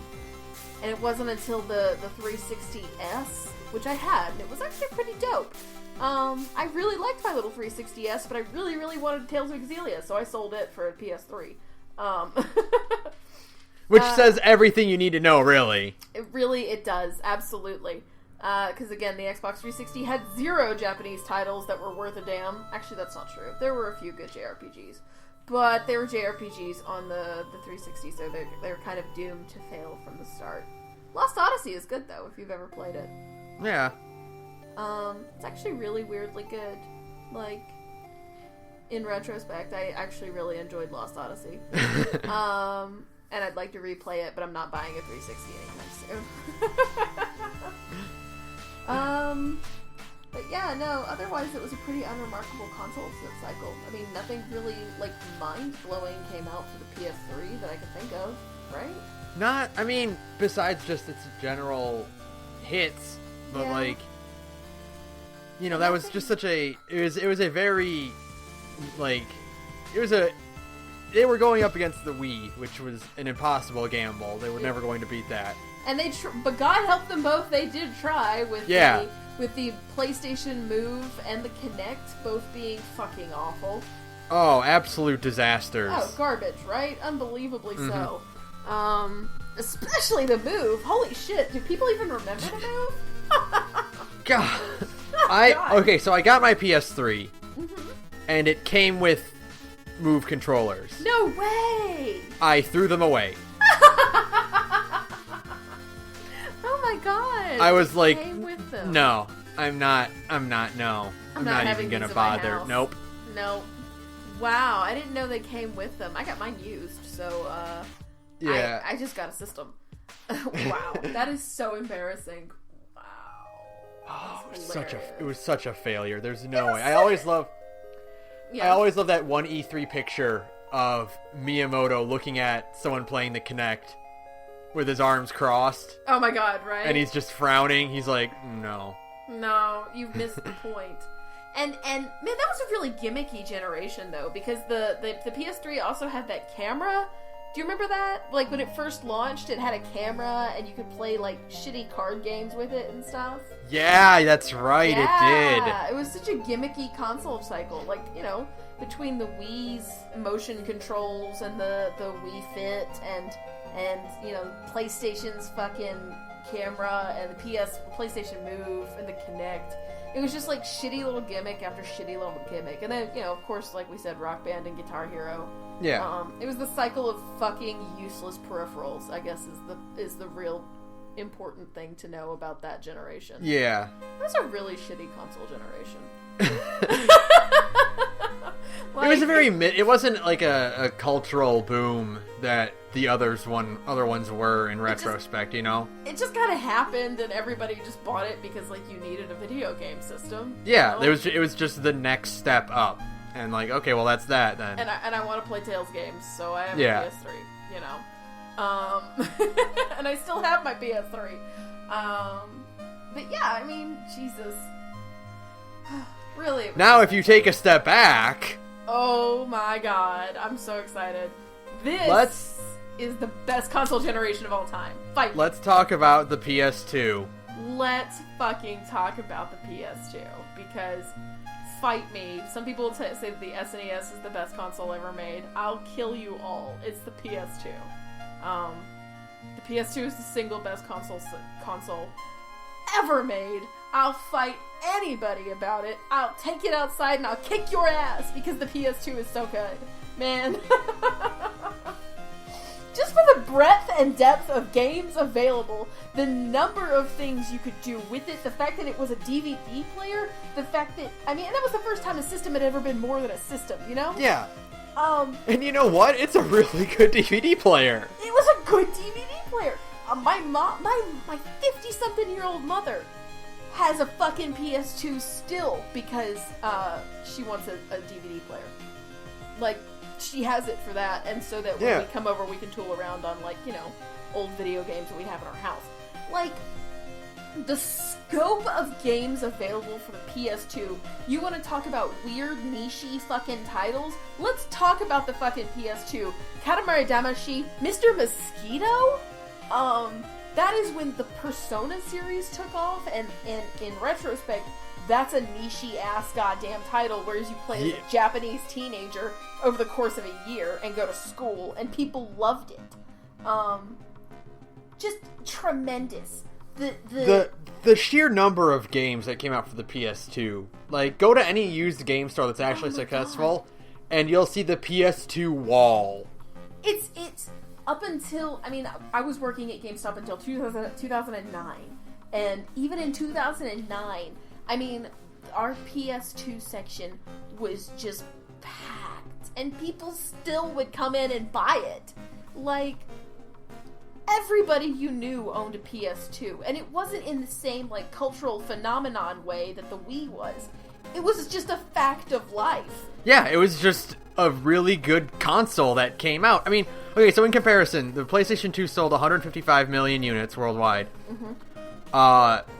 And it wasn't until the 360S, which I had, and it was actually pretty dope. I really liked my little 360S, but I really, really wanted Tales of Xillia, so I sold it for a PS3. Which says everything you need to know, really. It does, absolutely. Because again, the Xbox 360 had 0 Japanese titles that were worth a damn. Actually, that's not true. There were a few good JRPGs. But they were JRPGs on the 360, so they're kind of doomed to fail from the start. Lost Odyssey is good, though, if you've ever played it. Yeah. It's actually really weirdly good. Like, in retrospect, I actually really enjoyed Lost Odyssey. And I'd like to replay it, but I'm not buying a 360 anytime soon. But yeah, no, otherwise it was a pretty unremarkable console cycle. I mean, nothing really, like, mind-blowing came out for the PS3 that I can think of, right? Not, I mean, besides just its general hits, but like, you know, that was just such a, it was a very, like, they were going up against the Wii, which was an impossible gamble. They were never going to beat that. And but God help them both, they did try with the PlayStation Move and the Kinect both being fucking awful. Oh, absolute disasters. Oh, garbage, right? Unbelievably so. Especially the Move. Holy shit, do people even remember the Move? God. Okay, so I got my PS3, and it came with Move controllers. No way! I threw them away. Oh my god! I was like, with them. No, I'm not, no. I'm not even gonna bother. Nope. Wow, I didn't know they came with them. I got mine used, so, yeah. I just got a system. Wow, that is so embarrassing. Wow. Oh, it was such a failure. There's no way. I always love that one E3 picture of Miyamoto looking at someone playing the Kinect with his arms crossed. Oh my god, right? And he's just frowning. He's like, no. No, you've missed the point. And man, that was a really gimmicky generation, though, because the PS3 also had that camera. Do you remember that? Like, when it first launched, it had a camera, and you could play, like, shitty card games with it and stuff. Yeah, that's right, it did. Yeah, it was such a gimmicky console cycle. Like, you know, between the Wii's motion controls and the Wii Fit and you know, PlayStation's fucking camera and the PlayStation Move and the Kinect. It was just like shitty little gimmick after shitty little gimmick. And then, you know, of course, like we said, Rock Band and Guitar Hero. Yeah. It was the cycle of fucking useless peripherals, I guess, is the real important thing to know about that generation. Yeah. It was a really shitty console generation. It was it wasn't like a cultural boom that the other ones were in retrospect, you know? It just kind of happened and everybody just bought it because, like, you needed a video game system. Yeah, you know? it was just the next step up. And like, okay, well, that's that then. And I want to play Tales games, so I have a PS3, you know? And I still have my PS3. But yeah, I mean, Jesus. Really. Now, if you take a step back... Oh my god, I'm so excited. This is the best console generation of all time. Fight me. Let's talk about the PS2. Let's fucking talk about the PS2, because fight me. Some people say that the SNES is the best console ever made. I'll kill you all. It's the PS2. The PS2 is the single best console ever made. I'll fight anybody about it. I'll take it outside and I'll kick your ass because the PS2 is so good. Man. Just for the breadth and depth of games available, the number of things you could do with it, the fact that it was a DVD player, the fact that, I mean, and that was the first time a system had ever been more than a system, you know? Yeah. And you know what? It's a really good DVD player. It was a good DVD player. My 50-something-year-old mother has a fucking PS2 still because she wants a DVD player. Like, she has it for that, and so that when we come over, we can tool around on, like, you know, old video games that we have in our house. Like, the scope of games available for the PS2, you want to talk about weird, niche-y fucking titles? Let's talk about the fucking PS2. Katamari Damacy, Mr. Mosquito? That is when the Persona series took off, and in retrospect, that's a niche-y ass goddamn title, whereas you play as a Japanese teenager over the course of a year and go to school, and people loved it. Just tremendous. The sheer number of games that came out for the PS2, like, go to any used game store that's actually successful, and you'll see the PS2 wall. It's up until, I mean, I was working at GameStop until 2009, and even in 2009, I mean, our PS2 section was just packed, and people still would come in and buy it. Like, everybody you knew owned a PS2, and it wasn't in the same, like, cultural phenomenon way that the Wii was. It was just a fact of life. Yeah, it was just a really good console that came out. I mean, okay, so in comparison, the PlayStation 2 sold 155 million units worldwide. Mm-hmm.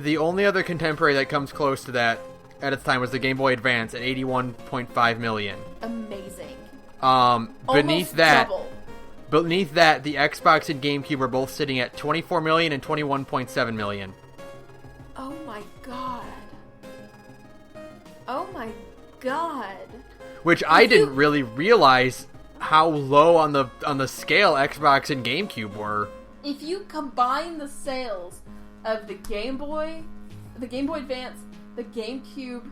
The only other contemporary that comes close to that at its time was the Game Boy Advance at 81.5 million. Amazing. Beneath that, double. Beneath that, the Xbox and GameCube are both sitting at 24 million and 21.7 million. Oh my god. Oh my god. Which I didn't really realize how low on the scale Xbox and GameCube were. If you combine the sales of the Game Boy Advance, the GameCube,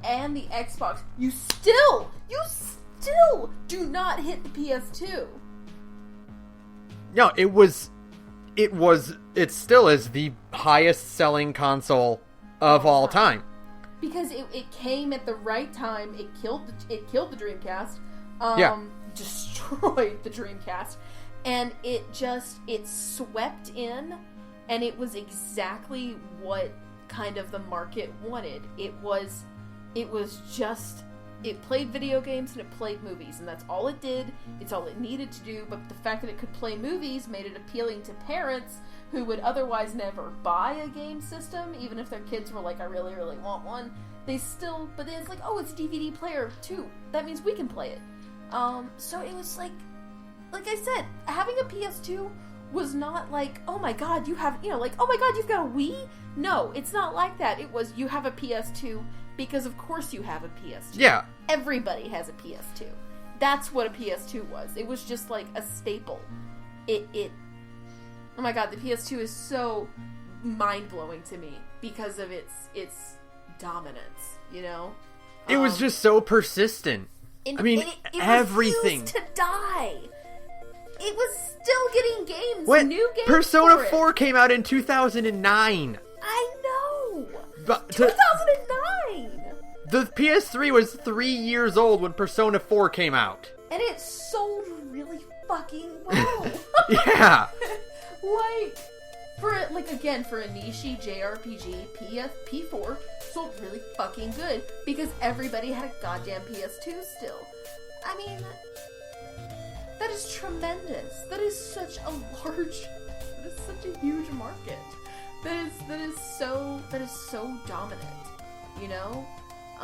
and the Xbox, you still do not hit the PS2. No, it still is the highest selling console of all time. Because it came at the right time. It killed the Dreamcast. Destroyed the Dreamcast. And it swept in, and it was exactly what kind of the market wanted. It played video games and it played movies, and that's all it did. It's all it needed to do, but the fact that it could play movies made it appealing to parents who would otherwise never buy a game system, even if their kids were like, I really, really want one. But then it's like, oh, it's a DVD player too. That means we can play it. So it was like I said, having a PS2 was not like, oh my god, oh my god, you've got a Wii? No, it's not like that. It was, you have a PS2 because of course you have a PS2. Yeah. Everybody has a PS2. That's what a PS2 was. It was just like a staple. Oh my god, the PS2 is so mind-blowing to me because of its dominance, you know? It was just so persistent. I mean, it everything. refused to die. It was still getting games, new games. Persona 4 came out in 2009. I know. But 2009. The PS3 was 3 years old when Persona 4 came out. And it sold really fucking well. Yeah. For a niche JRPG, P4 sold really fucking good because everybody had a goddamn PS2 still. I mean, that is tremendous. That is such a huge market. That is so dominant, you know?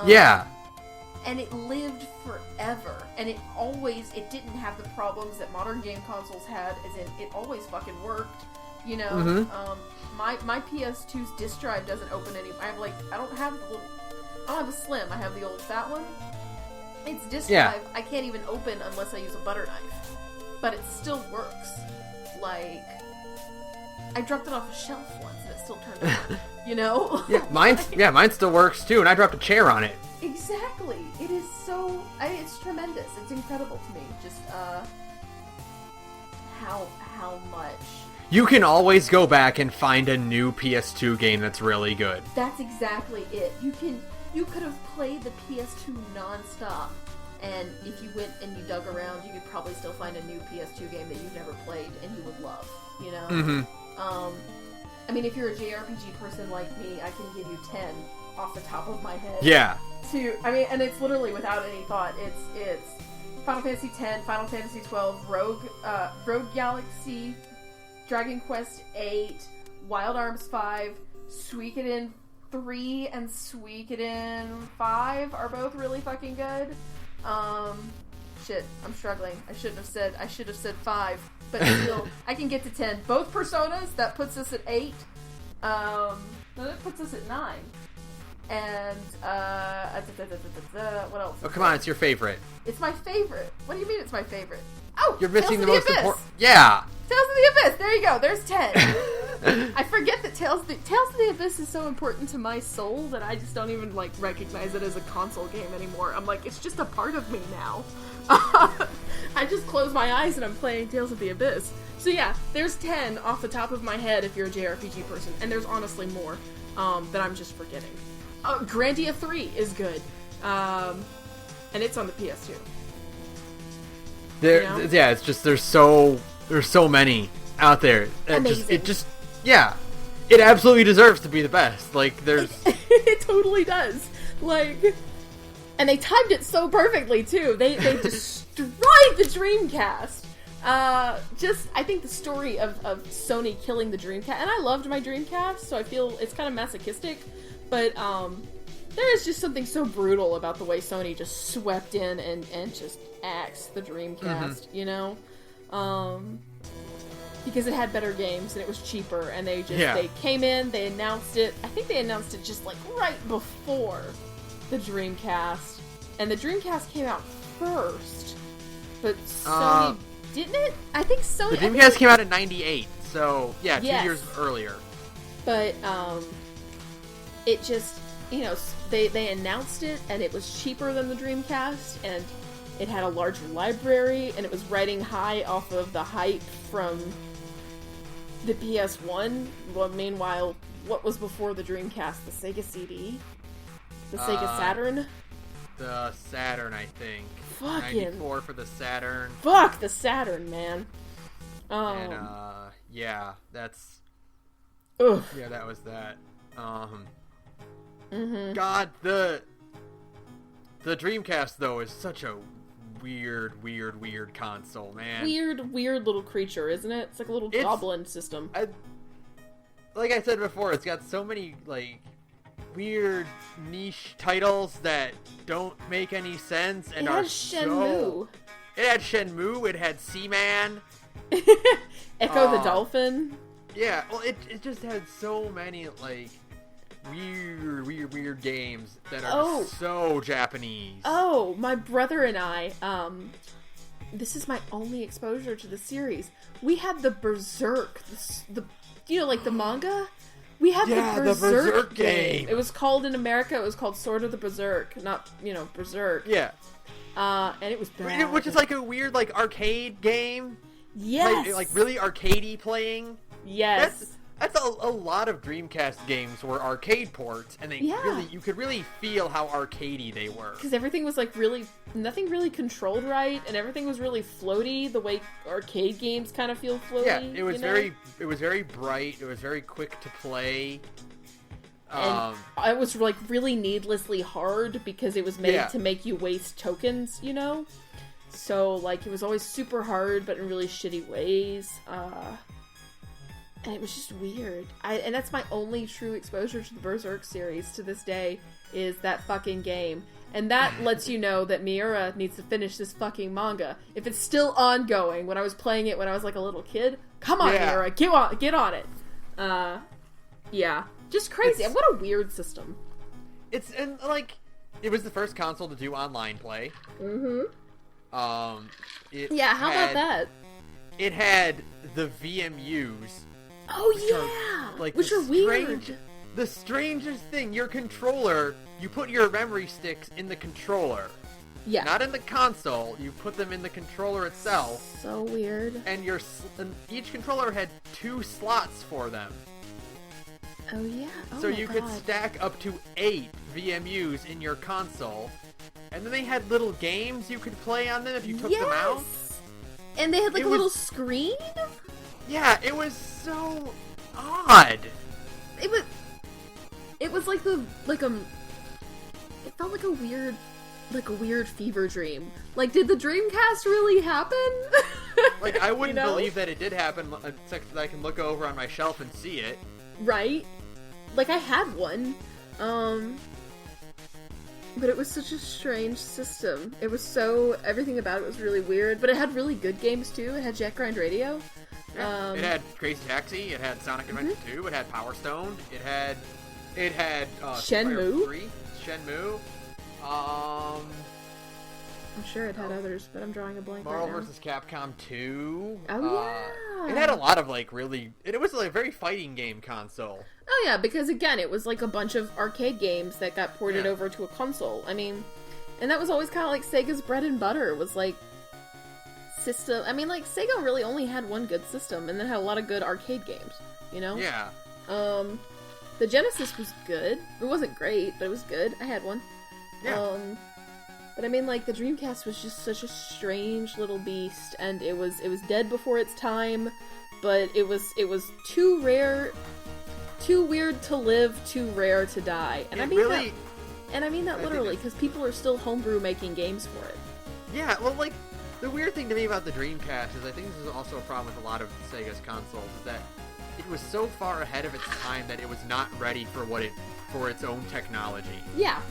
Yeah. And it lived forever. And it didn't have the problems that modern game consoles had, as in, it always fucking worked, you know? Mm-hmm. My PS2's disk drive doesn't open any. I don't have a slim. I have the old fat one. Its disk drive I can't even open unless I use a butter knife. But it still works. Like, I dropped it off a shelf once and it still turned on. You know? Mine still works too, and I dropped a chair on it. Exactly. It is it's tremendous. It's incredible to me. Just how much. You can always go back and find a new PS2 game that's really good. That's exactly it. You could have played the PS2 nonstop, and if you went and you dug around, you could probably still find a new PS2 game that you've never played and you would love, you know? Mm-hmm. I mean, if you're a JRPG person like me, I can give you 10 off the top of my head. Yeah. And it's literally without any thought. It's Final Fantasy X, Final Fantasy XII, Rogue Galaxy, Dragon Quest VIII, Wild Arms 5, Suikoden 3 and Suikoden 5 are both really fucking good. Shit, I'm struggling. I should have said 5, but still, I can get to 10. Both Personas, that puts us at 8. No, that puts us at 9. And, what else? Oh, come on, it's your favorite. It's my favorite. What do you mean it's my favorite? Oh, you're missing the Tales most of important. Yeah. Tales of the Abyss. There you go. There's 10. I forget that Tales of the Abyss is so important to my soul that I just don't even like recognize it as a console game anymore. I'm like, it's just a part of me now. I just close my eyes and I'm playing Tales of the Abyss. So yeah, there's 10 off the top of my head if you're a JRPG person, and there's honestly more that I'm just forgetting. Grandia 3 is good, and it's on the PS2. Yeah, it's just there's so many out there. It absolutely deserves to be the best. Like there's, it totally does. Like, and they timed it so perfectly too. They destroyed the Dreamcast. I think the story of Sony killing the Dreamcast, and I loved my Dreamcast, so I feel it's kind of masochistic, but there is just something so brutal about the way Sony just swept in and just axed the Dreamcast, you know? Because it had better games and it was cheaper, and they came in, they announced it. I think they announced it just like right before the Dreamcast, and the Dreamcast came out first, but Sony didn't it? I think Sony. The Dreamcast came out in '98, so yeah, 2 years earlier. But it just, you know, they announced it, and it was cheaper than the Dreamcast, and it had a larger library, and it was riding high off of the hype from the PS1. Well, meanwhile, what was before the Dreamcast? The Sega CD? The Sega Saturn? The Saturn, I think. Fucking 94 for the Saturn. Fuck the Saturn, man. Yeah, that's... Ugh. Yeah, that was that. God, the Dreamcast, though, is such a weird console, man. Weird little creature, isn't it? It's like a little goblin system. Like I said before, it's got so many, like, weird niche titles that don't make any sense and are so... It had Shenmue, it had Seaman. Echo the Dolphin. Yeah, well, it just had so many, like, weird games that are so Japanese. Oh, my brother and I, this is my only exposure to the series. We had the Berserk, the you know, like the manga? We had the Berserk game. It was called, in America, it was called Sword of the Berserk, not, you know, Berserk. Yeah. And it was bad. Which is like a weird, like, arcade game. Yes. Like really arcadey playing. Yes. That's a lot of Dreamcast games were arcade ports, and you could really feel how arcadey they were. Because everything was like nothing really controlled right, and everything was really floaty, the way arcade games kind of feel floaty. Yeah, it was very bright, it was very quick to play. And it was like really needlessly hard because it was made to make you waste tokens, you know? So like it was always super hard, but in really shitty ways. And it was just weird. And that's my only true exposure to the Berserk series to this day, is that fucking game. And that lets you know that Miura needs to finish this fucking manga. If it's still ongoing, when I was playing it when I was like a little kid, come on, Miura, get on it. Yeah. Just crazy. What a weird system. And like, it was the first console to do online play. Mm-hmm. How about that? It had the VMUs. Oh, which are weird. The strangest thing, your controller, you put your memory sticks in the controller. Yeah. Not in the console, you put them in the controller itself. So weird. And each controller had 2 slots for them. Oh, yeah. So you could stack up to 8 VMUs in your console. And then they had little games you could play on them if you took them out. And they had like a little screen? Yeah, it was so odd. It was like it felt like a weird fever dream. Like, did the Dreamcast really happen? Like, I wouldn't believe that it did happen, except that I can look over on my shelf and see it. Right? like, I had one, but it was such a strange system. It was so, everything about it was really weird, but it had really good games, too. It had Jet Grind Radio. Yeah, it had Crazy Taxi, it had Sonic Adventure 2, it had Power Stone, it had Shenmue? 3, Shenmue, I'm sure it had others, but I'm drawing a blank Marvel right now. vs. Capcom 2. Oh, yeah! It had a lot of, like, it was like a very fighting game console. Oh, yeah, because, again, it was like a bunch of arcade games that got ported Yeah. over to a console. I mean, and that was always kind of like Sega's bread and butter, was like, system. I mean, like, Sega really only had one good system, and then had a lot of good arcade games, you know? Yeah. The Genesis was good. It wasn't great, but it was good. I had one. Yeah. But I mean, like, the Dreamcast was just such a strange little beast, and it was dead before its time, but it was too rare, too weird to live, too rare to die. And I mean that literally, because people are still homebrew making games for it. Yeah, well, like, the weird thing to me about the Dreamcast is I think this is also a problem with a lot of Sega's consoles, is that it was so far ahead of its time that it was not ready for its own technology. Yeah.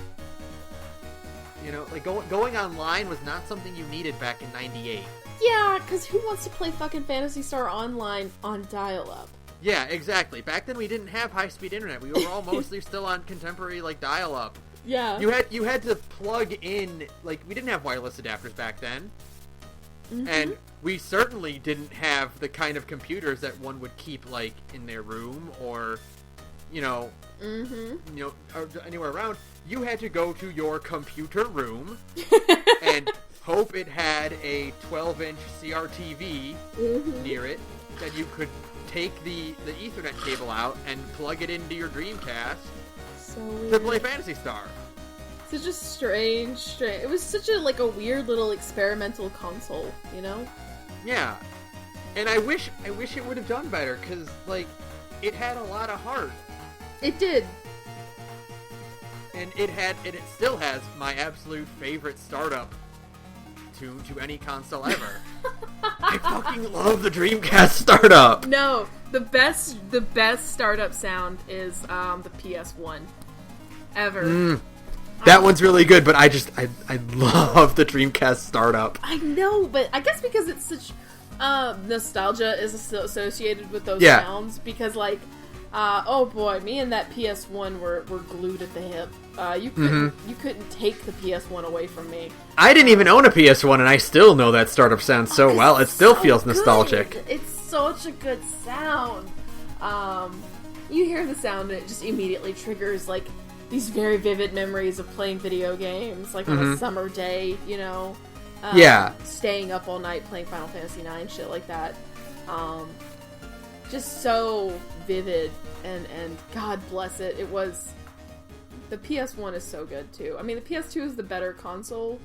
You know, like, going online was not something you needed back in 98. Yeah, because who wants to play fucking Phantasy Star Online on dial-up? Yeah, exactly. Back then we didn't have high-speed internet. We were all mostly still on contemporary, like, dial-up. Yeah. You had to plug in, like, we didn't have wireless adapters back then. Mm-hmm. And we certainly didn't have the kind of computers that one would keep, like, in their room or, or anywhere around. You had to go to your computer room and hope it had a 12-inch CRTV near it that you could take the Ethernet cable out and plug it into your Dreamcast to play Phantasy Star. Such a strange. It was such a weird little experimental console, you know? Yeah, and I wish it would have done better because, like, it had a lot of heart. It did. And it still has my absolute favorite startup to any console ever. I fucking love the Dreamcast startup. No, the best startup sound is the PS1 ever. That one's really good, but I love the Dreamcast startup. I know, but I guess because it's such nostalgia is associated with those sounds, because like oh boy, me and that PS1 were glued at the hip. You couldn't take the PS1 away from me. I didn't even own a PS1, and I still know that startup sound so well. It still feels nostalgic. Good. It's such a good sound. You hear the sound, and it just immediately triggers like these very vivid memories of playing video games, like on a summer day, you know. Staying up all night playing Final Fantasy IX, shit like that. Just so vivid, and God bless it. It was... The PS1 is so good, too. I mean, the PS2 is the better console,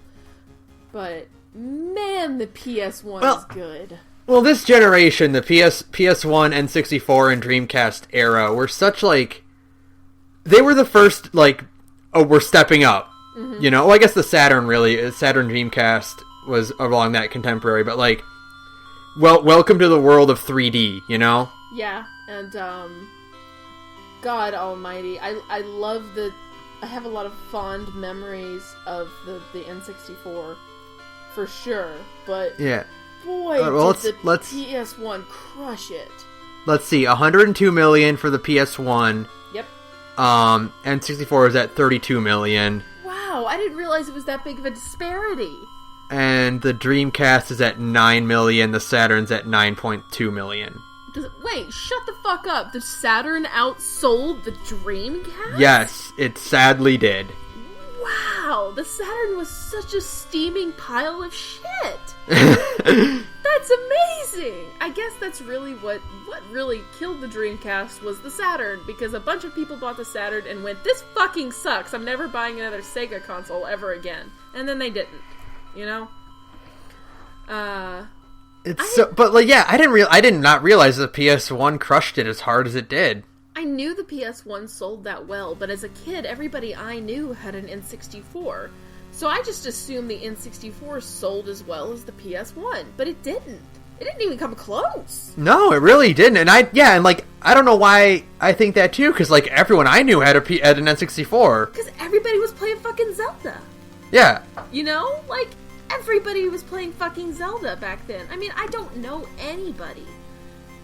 but man, the PS1 is good. Well, this generation, the PS1, N64, and Dreamcast era were such, like... They were the first, like, we're stepping up. Mm-hmm. You know? Well, I guess the Saturn Dreamcast was along that contemporary, but, like... welcome to the world of 3D, you know? Yeah, and, God almighty, I love I have a lot of fond memories of the N64, for sure, but yeah. Boy, let's PS1 crush it. Let's see, 102 million for the PS1. Yep. N64 is at 32 million. Wow, I didn't realize it was that big of a disparity. And the Dreamcast is at 9 million, the Saturn's at 9.2 million. Wait, shut the fuck up. The Saturn outsold the Dreamcast? Yes, it sadly did. Wow, the Saturn was such a steaming pile of shit. That's amazing. I guess that's really what really killed the Dreamcast was the Saturn, because a bunch of people bought the Saturn and went, this fucking sucks. I'm never buying another Sega console ever again. And then they didn't, you know? But like, yeah, I did not realize the PS1 crushed it as hard as it did. I knew the PS1 sold that well, but as a kid, everybody I knew had an N64. So I just assumed the N64 sold as well as the PS1, but it didn't. It didn't even come close. No, it really didn't. And I don't know why I think that too, because like everyone I knew had an N64. Because everybody was playing fucking Zelda. Yeah. You know? Like, everybody was playing fucking Zelda back then. I mean, I don't know anybody.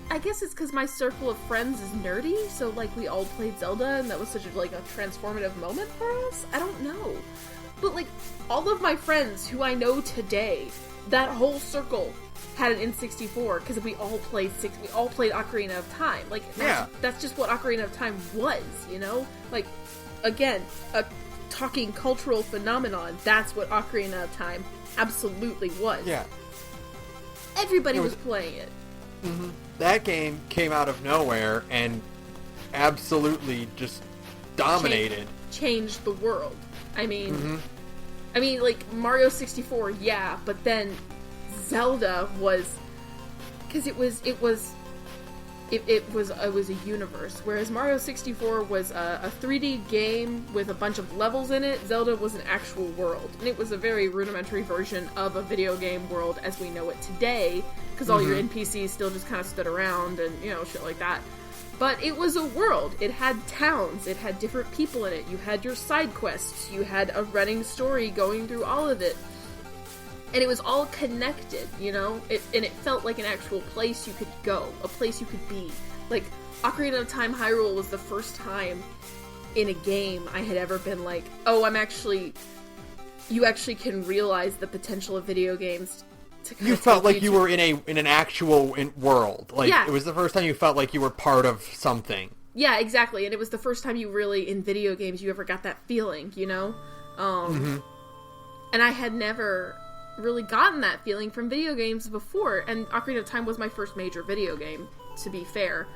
I guess it's because my circle of friends is nerdy, so like we all played Zelda, and that was such a transformative moment for us. I don't know. But like, all of my friends who I know today, that whole circle had an N64 because we all played Ocarina of Time. Like, that's just what Ocarina of Time was, you know? Like, again, a talking cultural phenomenon. That's what Ocarina of Time absolutely was. Yeah. Everybody was playing it. Mm-hmm. That game came out of nowhere and absolutely just dominated. Changed the world. I mean, like Mario 64, yeah, but then Zelda was, because it was a universe, whereas Mario 64 was a 3D game with a bunch of levels in it. Zelda was an actual world, and it was a very rudimentary version of a video game world as we know it today, because all your NPCs still just kind of stood around and, you know, shit like that. But it was a world. It had towns. It had different people in it. You had your side quests. You had a running story going through all of it. And it was all connected, you know? And it felt like an actual place you could go. A place you could be. Like, Ocarina of Time Hyrule was the first time in a game I had ever been like, oh, you actually can realize the potential of video games. You felt like you were in an actual world. Like, it was the first time you felt like you were part of something. Yeah, exactly. And it was the first time you really, in video games, you ever got that feeling, you know? And I had never really gotten that feeling from video games before. And Ocarina of Time was my first major video game, to be fair.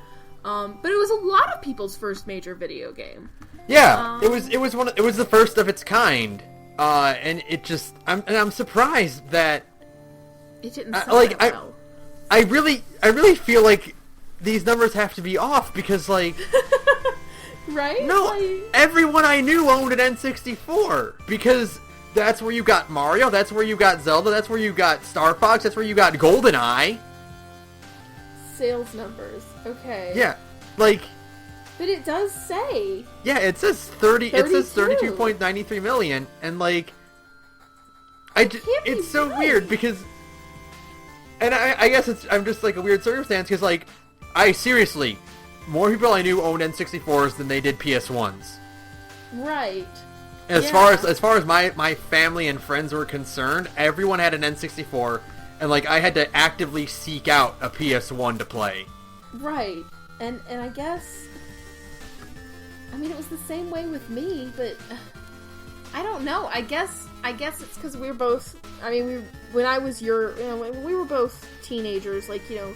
But it was a lot of people's first major video game. Yeah, it was the first of its kind. And it just, I'm surprised that it didn't sell that well. I really feel like these numbers have to be off because, like... right? No, like... everyone I knew owned an N64 because that's where you got Mario, that's where you got Zelda, that's where you got Star Fox, that's where you got GoldenEye. Sales numbers, okay. Yeah, like... But it does say... Yeah, it says 32.93 million, and, like... It's so weird because... And I guess I'm just like a weird circumstance because, like, seriously, more people I knew owned N64s than they did PS1s. Right. As far as my family and friends were concerned, everyone had an N64, and like I had to actively seek out a PS1 to play. Right. And I guess, I mean, it was the same way with me, but I don't know. I guess it's because we were both. I mean, when I was we were both teenagers, like, you know,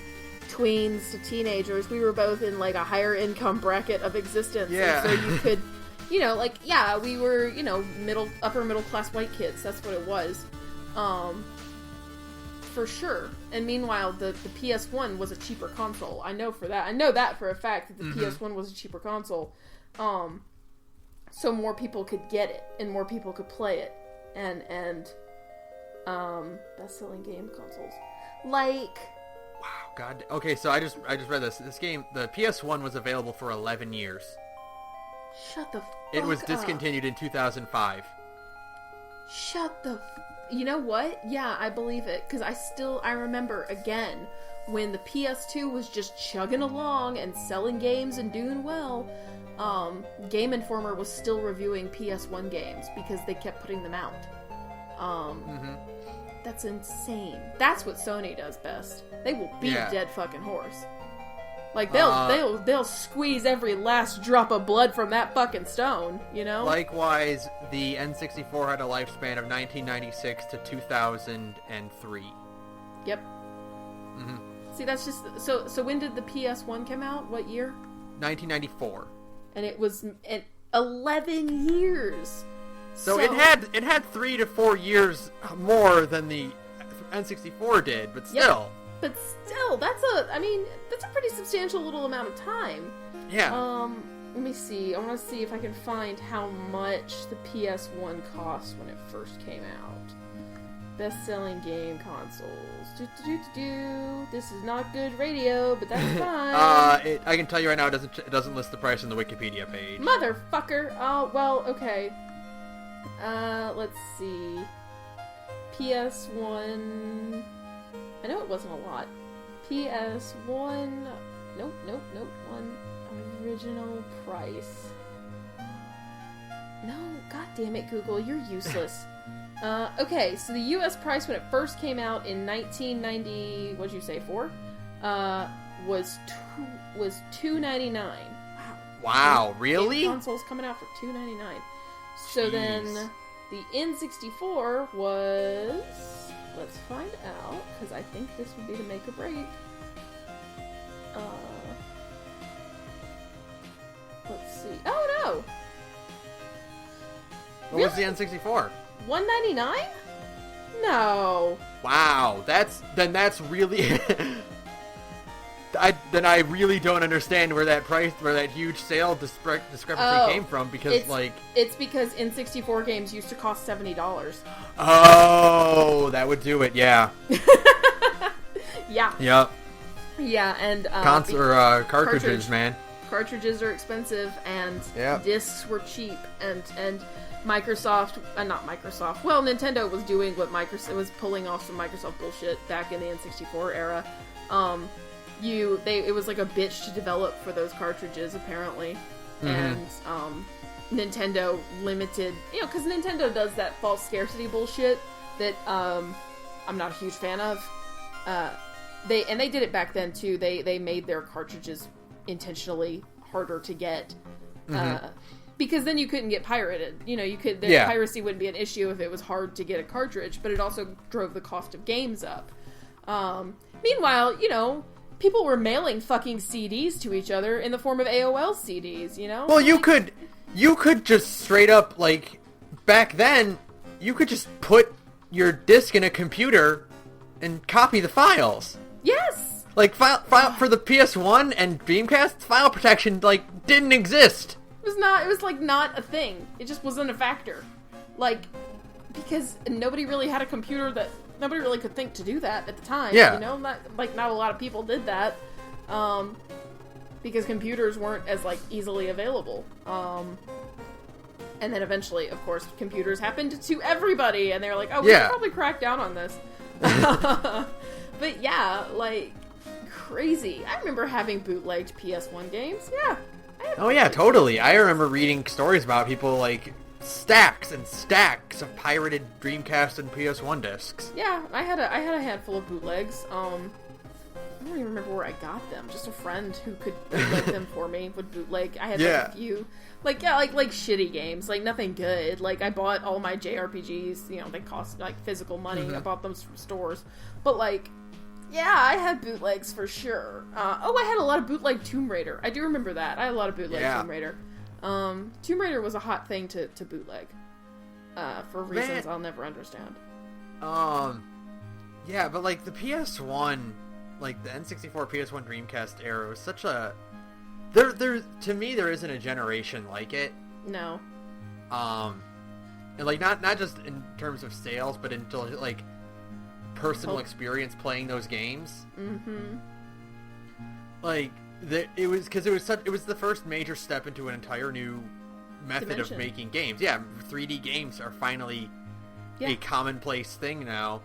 tweens to teenagers. We were both in like a higher income bracket of existence. Yeah. And so you could, you know, like, yeah, we were, you know, upper middle class white kids. That's what it was, for sure. And meanwhile, the PS1 was a cheaper console. I know that for a fact that the PS1 was a cheaper console. So more people could get it, and more people could play it, and best-selling game consoles, like. Wow, God. Okay, so I just read this. This game, the PS1 was available for 11 years. Shut the fuck up. It was discontinued in 2005. Shut the. You know what? Yeah, I believe it, because I remember again when the PS2 was just chugging along and selling games and doing well. Game Informer was still reviewing PS1 games because they kept putting them out. That's insane. That's what Sony does best. They will beat a dead fucking horse. Like, they'll squeeze every last drop of blood from that fucking stone, you know? Likewise, the N64 had a lifespan of 1996 to 2003. Yep. See, that's just... So when did the PS1 come out? What year? 1994. And it was 11 years. So it had 3 to 4 years more than the N64 did, but still. Yep. But still, that's a pretty substantial little amount of time. Yeah. Let me see. I want to see if I can find how much the PS1 cost when it first came out. Best-selling game consoles. This is not good radio, but that's fine. I can tell you right now, it doesn't list the price on the Wikipedia page. Motherfucker. Oh, well, okay. Let's see. PS1. I know it wasn't a lot. PS1. Nope. One original price. No, god damn it, Google, you're useless. Okay, so the U.S. price when it first came out in 1990, what'd you say, 4? Was $2.99. Wow. Wow, really? Game consoles coming out for $2.99. So then the N64 was, let's find out, because I think this would be the make or break. Let's see. Oh no! What was the N64? $199? No. Wow, that's really. I really don't understand where that huge sale discrepancy came from, because it's because N64 games used to cost $70. Oh, that would do it. Yeah. Yeah. Yep. Yeah, and cartridges, man. Cartridges are expensive, and discs were cheap, and Microsoft, not Microsoft. Well, Nintendo was doing what Microsoft was pulling off some Microsoft bullshit back in the N64 era. It was like a bitch to develop for those cartridges, apparently, and Nintendo limited, because Nintendo does that false scarcity bullshit that I'm not a huge fan of. They did it back then too. They made their cartridges intentionally harder to get. Because then you couldn't get pirated. Piracy wouldn't be an issue if it was hard to get a cartridge, but it also drove the cost of games up. Meanwhile, people were mailing fucking CDs to each other in the form of AOL CDs, Well, you could just straight up, back then, you could just put your disc in a computer and copy the files. Yes! File for the PS1 and Dreamcast, file protection, didn't exist. It was not a thing. It just wasn't a factor. Because nobody really had a computer that... Nobody really could think to do that at the time. Yeah. Not a lot of people did that. Because computers weren't as, easily available. And then eventually, of course, computers happened to everybody. And they're like, oh, we should probably crack down on this. But yeah, crazy. I remember having bootlegged PS1 games. Yeah. Oh yeah, totally. I remember reading stories about people stacks and stacks of pirated Dreamcast and PS1 discs. Yeah, I had a handful of bootlegs. I don't even remember where I got them. Just a friend who could bootleg them for me would bootleg. I had a few, shitty games, nothing good. I bought all my JRPGs. They cost physical money. I bought them from stores, but yeah, I had bootlegs for sure. I had a lot of bootleg Tomb Raider. I do remember that. I had a lot of bootleg Tomb Raider. Tomb Raider was a hot thing to bootleg. For reasons I'll never understand. Yeah, but the PS1, the N64, PS1, Dreamcast era was such a... There, to me, there isn't a generation like it. No. And not just in terms of sales, but until personal experience playing those games. It was the first major step into an entire new method of making games. Yeah, 3D games are finally a commonplace thing now,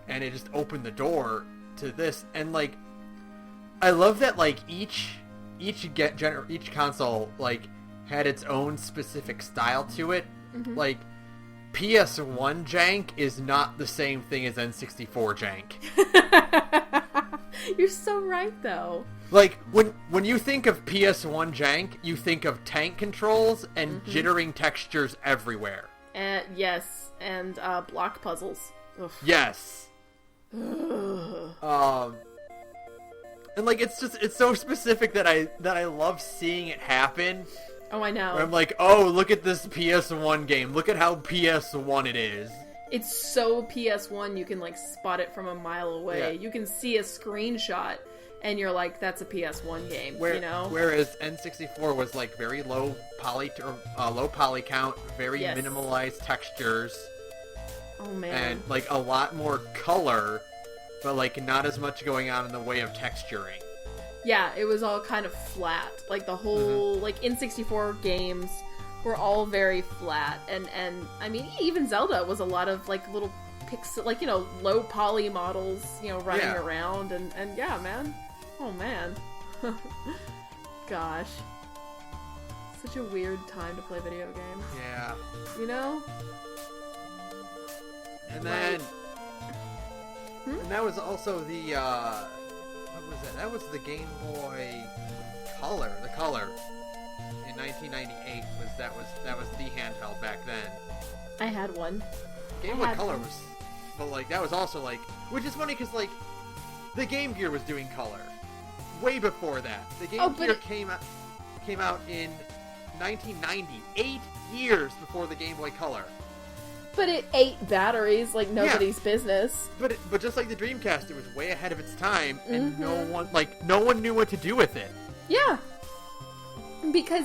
and it just opened the door to this. And I love that each console had its own specific style to it. PS1 jank is not the same thing as N64 jank. You're so right, though. When you think of PS1 jank, you think of tank controls and jittering textures everywhere. Yes, and block puzzles. Ugh. Yes. And it's so specific that I love seeing it happen. Oh, I know. Where I'm oh, look at this PS1 game. Look at how PS1 it is. It's so PS1, you can spot it from a mile away. Yeah. You can see a screenshot, and you're that's a PS1 game. Whereas N64 was very low poly count, very minimalized textures. Oh, man. And, like, a lot more color, but, like, not as much going on in the way of texturing. Yeah, it was all kind of flat. Like, the whole, like, N64 games were all very flat. And, I mean, even Zelda was a lot of, like, little pixel, like, you know, low poly models, you know, running around. And yeah, man. Oh, man. Gosh. Such a weird time to play video games. Yeah. You know? And then... And that was also the, what was that? That was the Game Boy Color. The Color. In 1998 that was the handheld back then. I had one. Game Boy Color was... But, like, that was also, like... Which is funny, because, like, the Game Gear was doing color. Way before that. The Game Gear came out in 1990. 8 years before the Game Boy Color. But it ate batteries like nobody's business. But just like the Dreamcast, it was way ahead of its time, and no one knew what to do with it. Yeah. Because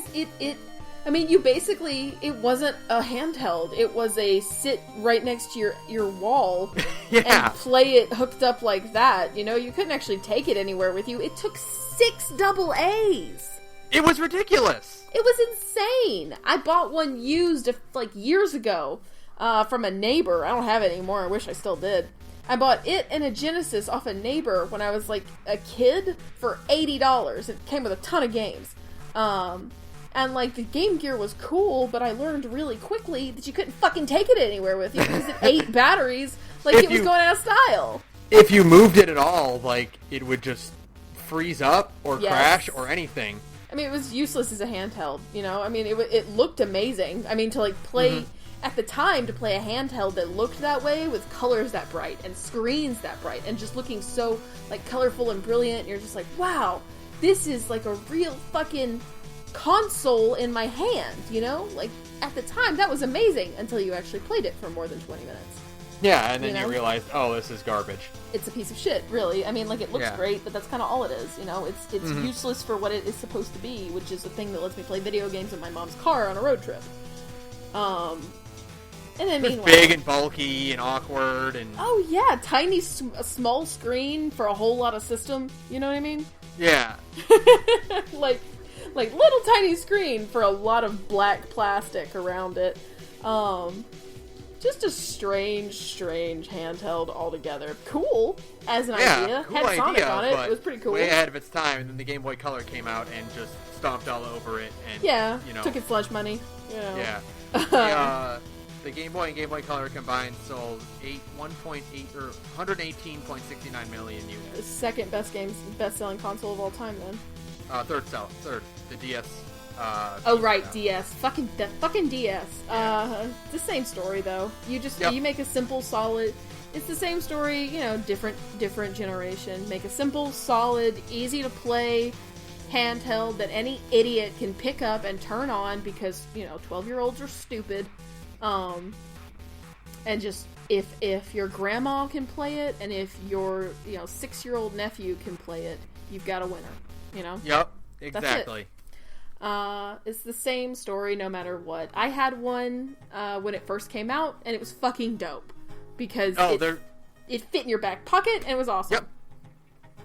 I mean, you basically, it wasn't a handheld. It was a sit right next to your wall and play it hooked up like that. You know, you couldn't actually take it anywhere with you. It took 6 double A's. It was ridiculous. It was insane. I bought one used like years ago from a neighbor. I don't have it anymore. I wish I still did. I bought it and a Genesis off a neighbor when I was like a kid for $80. It came with a ton of games. And, like, the Game Gear was cool, but I learned really quickly that you couldn't fucking take it anywhere with you because it ate batteries like it was going out of style. If you moved it at all, like, it would just freeze up or crash or anything. I mean, it was useless as a handheld, you know? I mean, it looked amazing. I mean, to, like, play... At the time, to play a handheld that looked that way with colors that bright and screens that bright and just looking so, like, colorful and brilliant, and you're just like, wow, this is, like, a real fucking... console in my hand, you know? Like, at the time, that was amazing until you actually played it for more than 20 minutes. Yeah, and then you realized, oh, this is garbage. It's a piece of shit, really. I mean, like, it looks great, but that's kind of all it is, you know? It's useless for what it is supposed to be, which is a thing that lets me play video games in my mom's car on a road trip. And then meanwhile... big and bulky and awkward and... Oh, yeah, tiny, small screen for a whole lot of system, you know what I mean? Yeah. Like, little tiny screen for a lot of black plastic around it. Just a strange handheld altogether. Cool as an idea. Cool Had Sonic idea, on it. It was pretty cool. Way ahead of its time, and then the Game Boy Color came out and just stomped all over it. And, you know, took its lunch money. You know. Yeah. The Game Boy and Game Boy Color combined sold 118.69 million units. The second best-selling console of all time, then. Third. The DS. DS. Fucking DS. It's the same story though. You just you make a simple, solid. It's the same story, you know, different generation. Make a simple, solid, easy to play handheld that any idiot can pick up and turn on because, you know, 12-year-olds are stupid. And just if your grandma can play it and if your 6-year-old nephew can play it, you've got a winner. You know? Yep, exactly. It's the same story no matter what. I had one when it first came out, and it was fucking dope because it fit in your back pocket and it was awesome.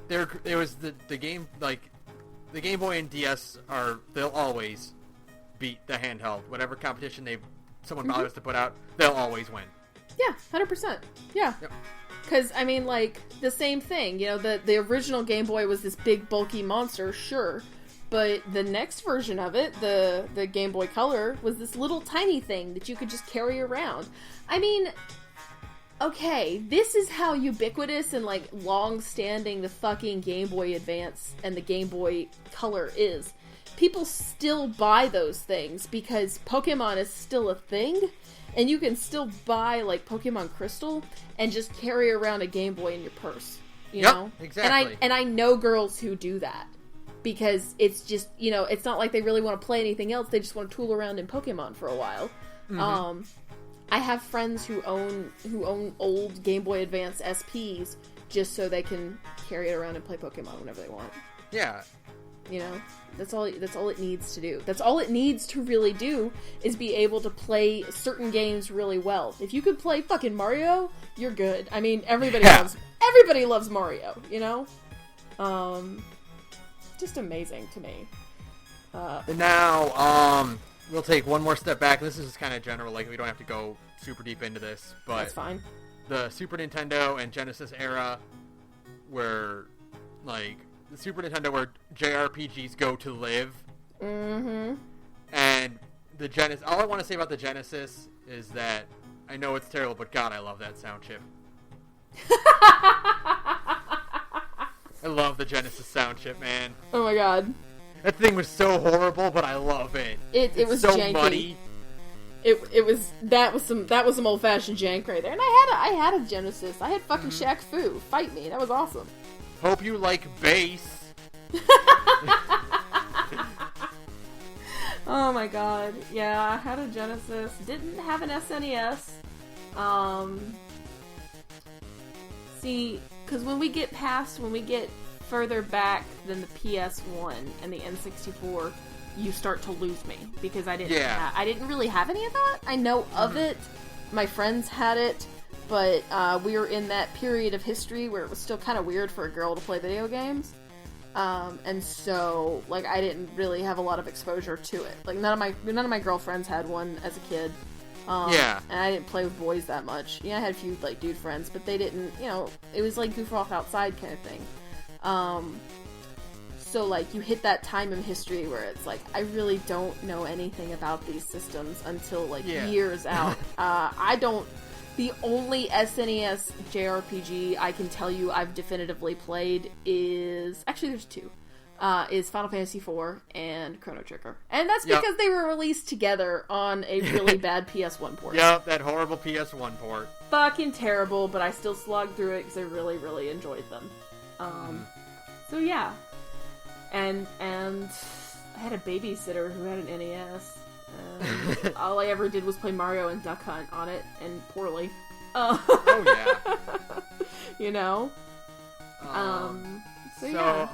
Yep. There was the game, like the Game Boy and DS they'll always beat the handheld. Whatever competition someone bothers to put out, they'll always win. Yeah, 100%. Yeah. Yep. Because, I mean, like, the same thing. You know, the original Game Boy was this big, bulky monster, sure. But the next version of it, the Game Boy Color, was this little tiny thing that you could just carry around. I mean, okay, this is how ubiquitous and, like, long-standing the fucking Game Boy Advance and the Game Boy Color is. People still buy those things because Pokemon is still a thing. And you can still buy, like, Pokemon Crystal and just carry around a Game Boy in your purse, you know? Exactly. And I know girls who do that. Because it's just, you know, it's not like they really want to play anything else. They just want to tool around in Pokemon for a while. Mm-hmm. I have friends who own old Game Boy Advance SPs just so they can carry it around and play Pokemon whenever they want. Yeah. You know, that's all it needs to do. That's all it needs to really do is be able to play certain games really well. If you could play fucking Mario, you're good. I mean, everybody loves Mario, you know? Just amazing to me. Now, we'll take one more step back. This is just kind of general, like we don't have to go super deep into this, but that's fine. The Super Nintendo and Genesis era where, like, the Super Nintendo where JRPGs go to live. Mm-hmm. And the Genesis, all I want to say about the Genesis is that I know it's terrible, but God, I love that sound chip. I love the Genesis sound chip, man. Oh my god. That thing was so horrible, but I love it. It was so janky. muddy. That was some old fashioned jank right there. And I had a Genesis. I had fucking Shaq Fu fight me. That was awesome. Hope you like bass. Oh my god. Yeah, I had a Genesis. Didn't have an SNES. See, because when we get further back than the PS1 and the N64, you start to lose me because I didn't really have any of that. I know of it. My friends had it, but we were in that period of history where it was still kind of weird for a girl to play video games. And so, like, I didn't really have a lot of exposure to it. Like, none of my girlfriends had one as a kid. And I didn't play with boys that much. Yeah, I had a few, like, dude friends, but they didn't, you know, it was like goof off outside kind of thing. So, like, you hit that time in history where it's like, I really don't know anything about these systems until, like, years out. The only SNES JRPG I can tell you I've definitively played is... Actually, there's two. Is Final Fantasy IV and Chrono Trigger. And that's because they were released together on a really bad PS1 port. Yep, that horrible PS1 port. Fucking terrible, but I still slogged through it because I really, really enjoyed them. So yeah. And I had a babysitter who had an NES. All I ever did was play Mario and Duck Hunt on it, and poorly. Oh yeah. You know? So yeah.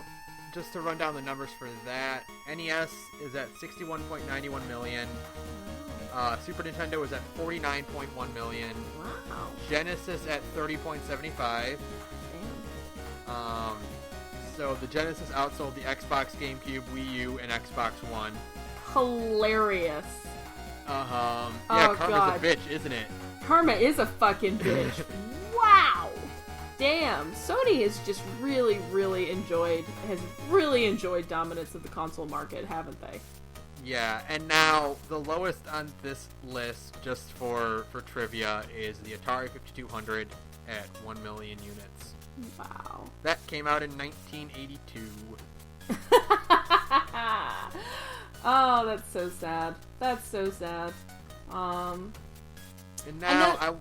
Just to run down the numbers for that, NES is at 61.91 million. Super Nintendo is at 49.1 million. Wow. Genesis at 30.75. Damn. So the Genesis outsold the Xbox, GameCube, Wii U, and Xbox One. Hilarious. Yeah, oh, Karma's God. a bitch, isn't it? Karma is a fucking bitch. Wow. Damn. Sony has just really enjoyed dominance of the console market, haven't they? Yeah, and now the lowest on this list, just for trivia, is the Atari 5200 at 1 million units. Wow. That came out in 1982. Oh, that's so sad. That's so sad. And now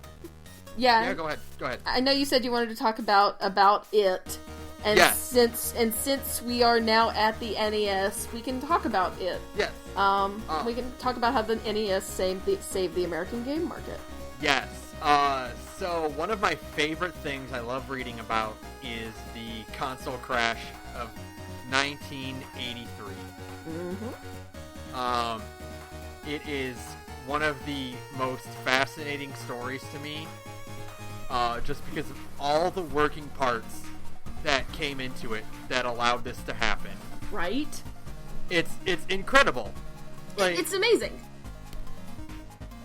Yeah, go ahead. I know you said you wanted to talk about it. And yes. since we are now at the NES, we can talk about it. Yes. We can talk about how the NES saved the American game market. Yes. So one of my favorite things I love reading about is the console crash of 1983. Mm-hmm. It is one of the most fascinating stories to me, just because of all the working parts that came into it that allowed this to happen. Right? It's incredible. Like, it's amazing.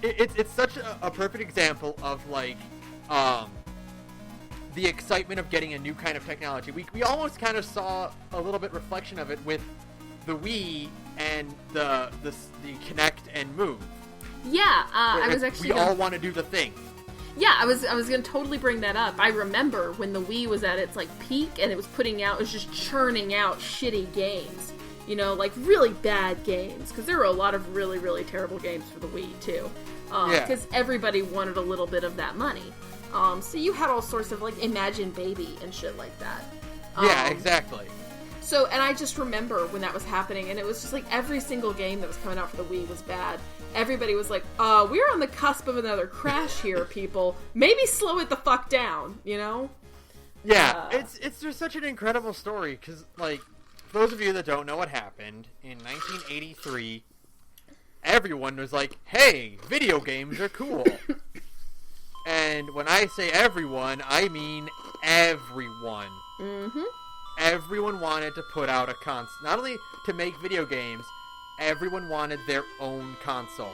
It's such a perfect example of, like, the excitement of getting a new kind of technology. We almost kind of saw a little bit reflection of it with the Wii and the Kinect and Move. Yeah, I was actually... We all want to do the thing. Yeah, I was going to totally bring that up. I remember when the Wii was at its, like, peak, and it was just churning out shitty games. You know, like, really bad games. Because there were a lot of really, really terrible games for the Wii, too. Because everybody wanted a little bit of that money. So you had all sorts of, like, Imagine Baby and shit like that. Yeah, exactly. So, and I just remember when that was happening, and it was just like every single game that was coming out for the Wii was bad. Everybody was like, we're on the cusp of another crash here, people. Maybe slow it the fuck down, you know? Yeah, it's just such an incredible story, because, like, for those of you that don't know what happened, in 1983, everyone was like, hey, video games are cool. And when I say everyone, I mean everyone. Mm-hmm. Everyone wanted to put out a console. Not only to make video games, everyone wanted their own console.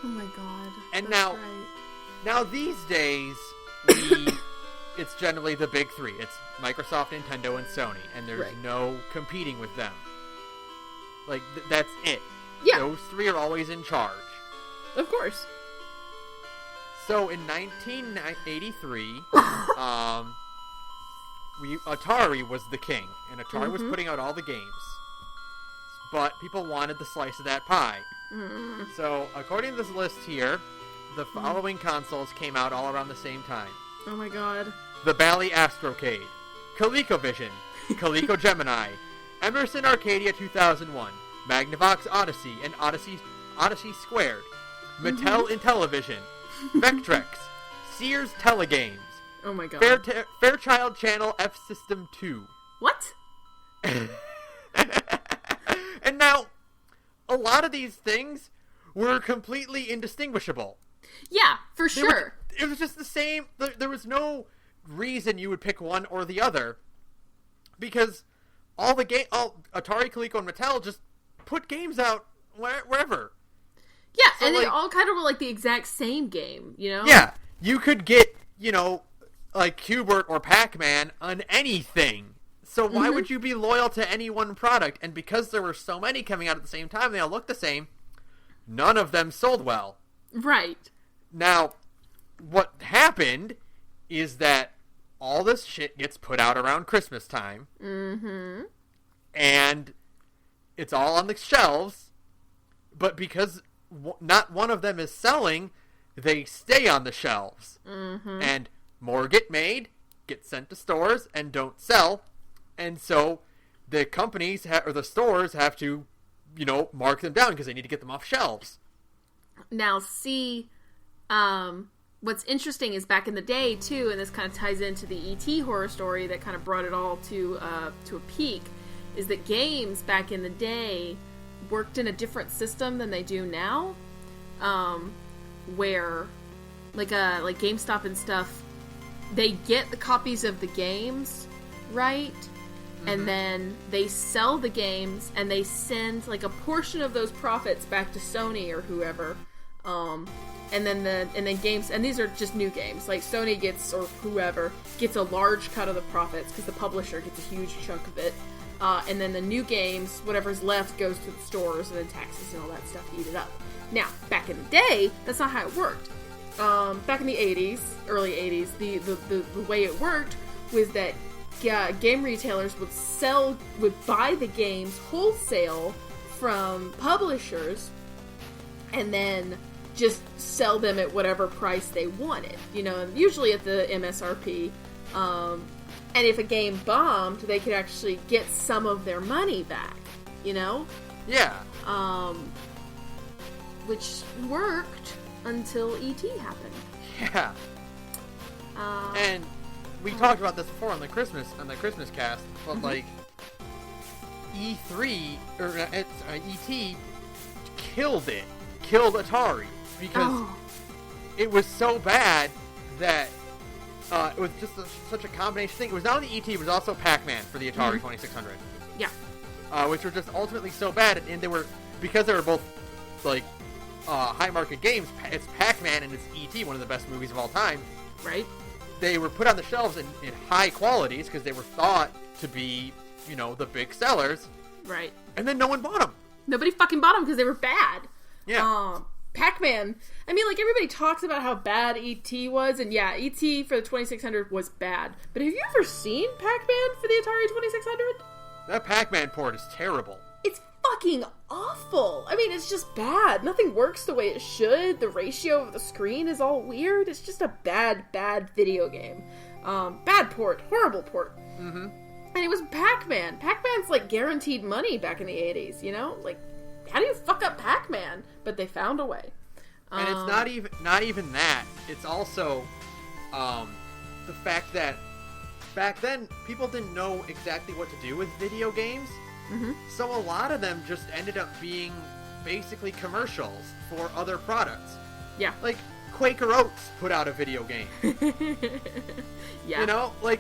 Oh my god. And That's right. now these days, it's generally the big three. It's Microsoft, Nintendo, and Sony. And there's no competing with them. Like, that's it. Yeah. Those three are always in charge. Of course. So in 1983, Atari was the king, and Atari was putting out all the games. But people wanted the slice of that pie. So according to this list here, the following consoles came out all around the same time. Oh my god. The Bally Astrocade, ColecoVision, Coleco Gemini, Emerson Arcadia 2001, Magnavox Odyssey and Odyssey Squared, Mattel Intellivision, Vectrex, Sears Telegames, Oh my god. Fairchild Channel F System 2. What? And now, a lot of these things were completely indistinguishable. Yeah, for sure. It was just the same. There was no reason you would pick one or the other, because all Atari, Coleco, and Mattel just put games out wherever. Yeah, So, and they like, all kind of were like the exact same game, you know? Yeah, you could get, like Q*bert or Pac-Man on anything. So why would you be loyal to any one product? And because there were so many coming out at the same time, they all looked the same, none of them sold well. Right. Now, what happened is that all this shit gets put out around Christmas time. Mm-hmm. And it's all on the shelves, but because not one of them is selling, they stay on the shelves. Mm-hmm. And more get made, get sent to stores, and don't sell. And so the companies or the stores have to, mark them down because they need to get them off shelves. Now, see, what's interesting is back in the day, too, and this kind of ties into the E.T. horror story that kind of brought it all to a peak, is that games back in the day worked in a different system than they do now, where, like GameStop and stuff, they get the copies of the games, right? And then they sell the games, and they send, like, a portion of those profits back to Sony or whoever, and then games, and these are just new games, like Sony gets, or whoever, gets a large cut of the profits, because the publisher gets a huge chunk of it, and then the new games, whatever's left, goes to the stores, and then taxes and all that stuff eat it up. Now, back in the day, that's not how it worked. Back in the 80s, early 80s, the way it worked was that game retailers would buy the games wholesale from publishers, and then just sell them at whatever price they wanted, usually at the MSRP. And if a game bombed, they could actually get some of their money back, Yeah. Which worked until E.T. happened. Yeah. And we talked about this before on the Christmas cast, but like E3 or E.T. killed Atari because it was so bad that it was just such a combination thing. It was not only E.T., it was also Pac-Man for the Atari 2600. Yeah. Which were just ultimately so bad, and they were, because they were both like high market games. It's Pac-Man and it's E.T., one of the best movies of all time. Right. They were put on the shelves in high qualities because they were thought to be, the big sellers. Right. And then no one bought them. Nobody fucking bought them because they were bad. Yeah. Pac-Man, I mean, like, everybody talks about how bad E.T. was, and yeah, E.T. for the 2600 was bad. But have you ever seen Pac-Man for the Atari 2600? That Pac-Man port is terrible. It's fucking awful. I mean, it's just bad. Nothing works the way it should. The ratio of the screen is all weird. It's just a bad video game. Bad port. Horrible port. Mm-hmm. And it was Pac-Man. Pac-Man's, like, guaranteed money back in the 80s, Like, how do you fuck up Pac-Man? But they found a way. And it's not even that. It's also the fact that back then people didn't know exactly what to do with video games. Mm-hmm. So a lot of them just ended up being basically commercials for other products. Yeah. Like, Quaker Oats put out a video game. Yeah. You know, like,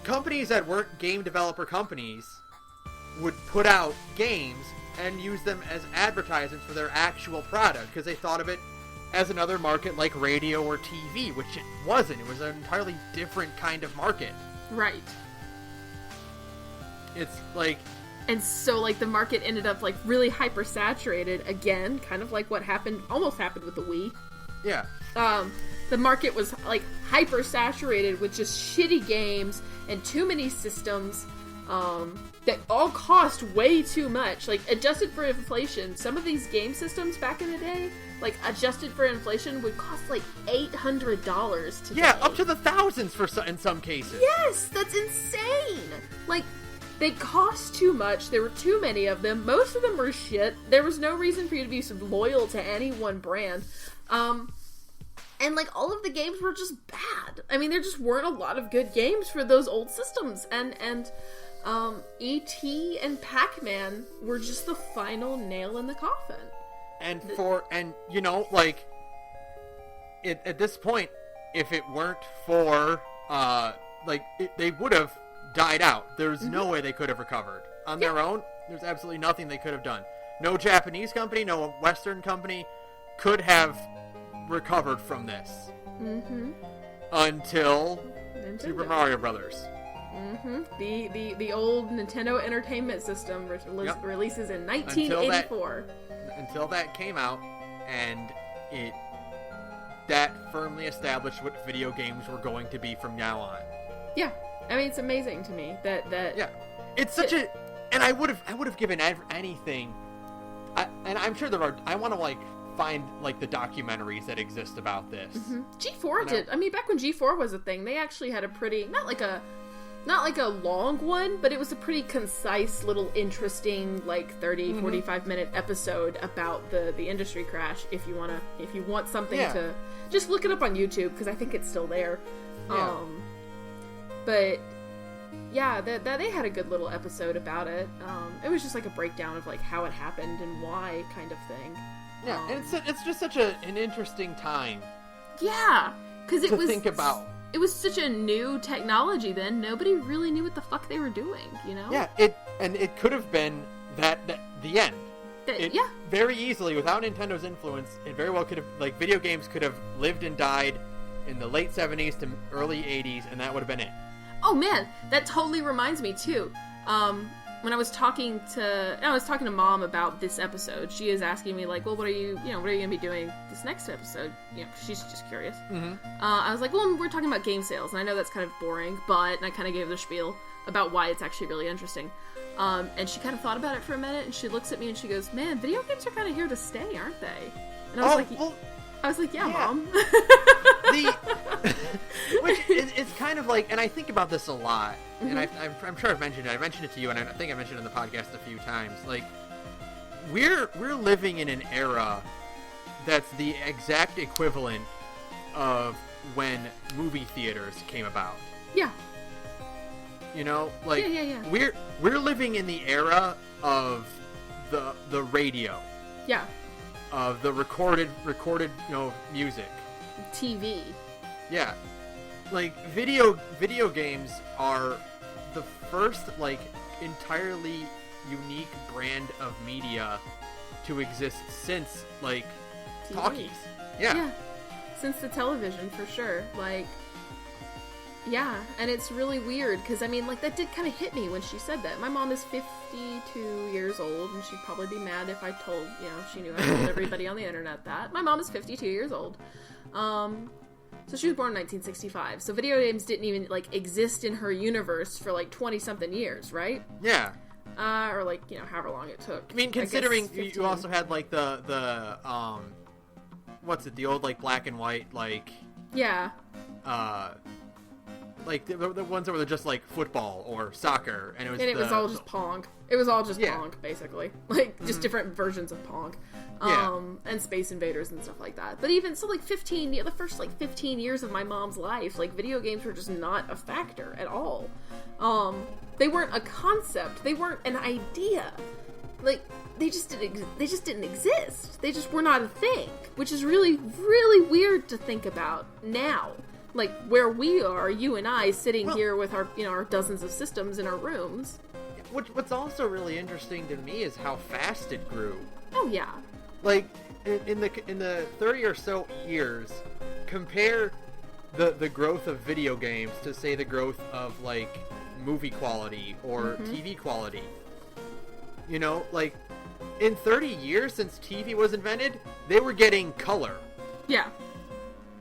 companies that weren't game developer companies would put out games and use them as advertisements for their actual product because they thought of it as another market like radio or TV, which it wasn't. It was an entirely different kind of market. Right. It's like... And so, like, the market ended up, like, really hyper-saturated again, kind of like what almost happened with the Wii. Yeah. The market was, like, hyper-saturated with just shitty games and too many systems, that all cost way too much. Like, adjusted for inflation, some of these game systems back in the day, like, adjusted for inflation, would cost, like, $800 today. Yeah, up to the thousands in some cases. Yes, that's insane! Like, they cost too much, there were too many of them, most of them were shit, there was no reason for you to be loyal to any one brand, and, like, all of the games were just bad. I mean, there just weren't a lot of good games for those old systems, and E.T. and Pac-Man were just the final nail in the coffin. And you know, like, at this point, if it weren't for, they would have died out. There's no way they could have recovered. On their own, there's absolutely nothing they could have done. No Japanese company, no Western company could have recovered from this. Mm-hmm. Until Nintendo. Super Mario Brothers. Mm-hmm. The old Nintendo Entertainment System releases in 1984. Until that came out, and that firmly established what video games were going to be from now on. Yeah, I mean, it's amazing to me that yeah, it's such a, and I would have given anything, and I'm sure there are. I want to like find like the documentaries that exist about this. Mm-hmm. G4 did. I mean, back when G4 was a thing, they actually had a pretty not like a long one, but it was a pretty concise little interesting like 30 45 minute episode about the industry crash. If you want something to just look it up on YouTube, because I think it's still there. Yeah. But yeah, they had a good little episode about it. It was just like a breakdown of like how it happened and why kind of thing. Yeah, and it's just such an interesting time. Yeah, because it was think about. It was such a new technology then. Nobody really knew what the fuck they were doing, you know? Yeah, it could have been the end. Yeah. Very easily, without Nintendo's influence, it very well could have, like, video games could have lived and died in the late 70s to early 80s, and that would have been it. Oh man, that totally reminds me too. When I was talking to Mom about this episode, she is asking me like, well, what are you gonna be doing this next episode? You know, she's just curious. Mm-hmm. I was like, well, we're talking about game sales, and I know that's kind of boring, and I kind of gave the spiel about why it's actually really interesting. And she kind of thought about it for a minute, and she looks at me and she goes, man, video games are kind of here to stay, aren't they? And I was like, yeah. Mom. Which is kind of like, and I think about this a lot, and I'm sure I've mentioned it. I mentioned it to you, and I think I mentioned it in the podcast a few times. Like, we're living in an era that's the exact equivalent of when movie theaters came about. Yeah. You know, like yeah. We're living in the era of the radio. Yeah. Of the recorded, music. TV. Yeah. Like, video games are the first, like, entirely unique brand of media to exist since, like, TV. talkies. Yeah. Since the television, for sure. Like, yeah, and it's really weird, because, I mean, like, that did kind of hit me when she said that. My mom is 52 years old, and she'd probably be mad if I told, she knew I told everybody on the internet that. My mom is 52 years old. So she was born in 1965, so video games didn't even, like, exist in her universe for, like, 20-something years, right? Yeah. Or, like, however long it took. I mean, considering you also had, like, the what's it, the old, like, black and white, like... Yeah. like the ones that were just like football or soccer, and it was all just Pong. It was all just Pong, basically, like just different versions of Pong, and Space Invaders and stuff like that. But even so, like the first 15 years of my mom's life, like video games were just not a factor at all. They weren't a concept. They weren't an idea. Like they just didn't exist. They just were not a thing, which is really, really weird to think about now. Like where we are, you and I, sitting here with our our dozens of systems in our rooms. What's also really interesting to me is how fast it grew. Oh yeah. Like in the 30 or so years, compare the growth of video games to say the growth of like movie quality or TV quality. You know, like in 30 years since TV was invented, they were getting color. Yeah.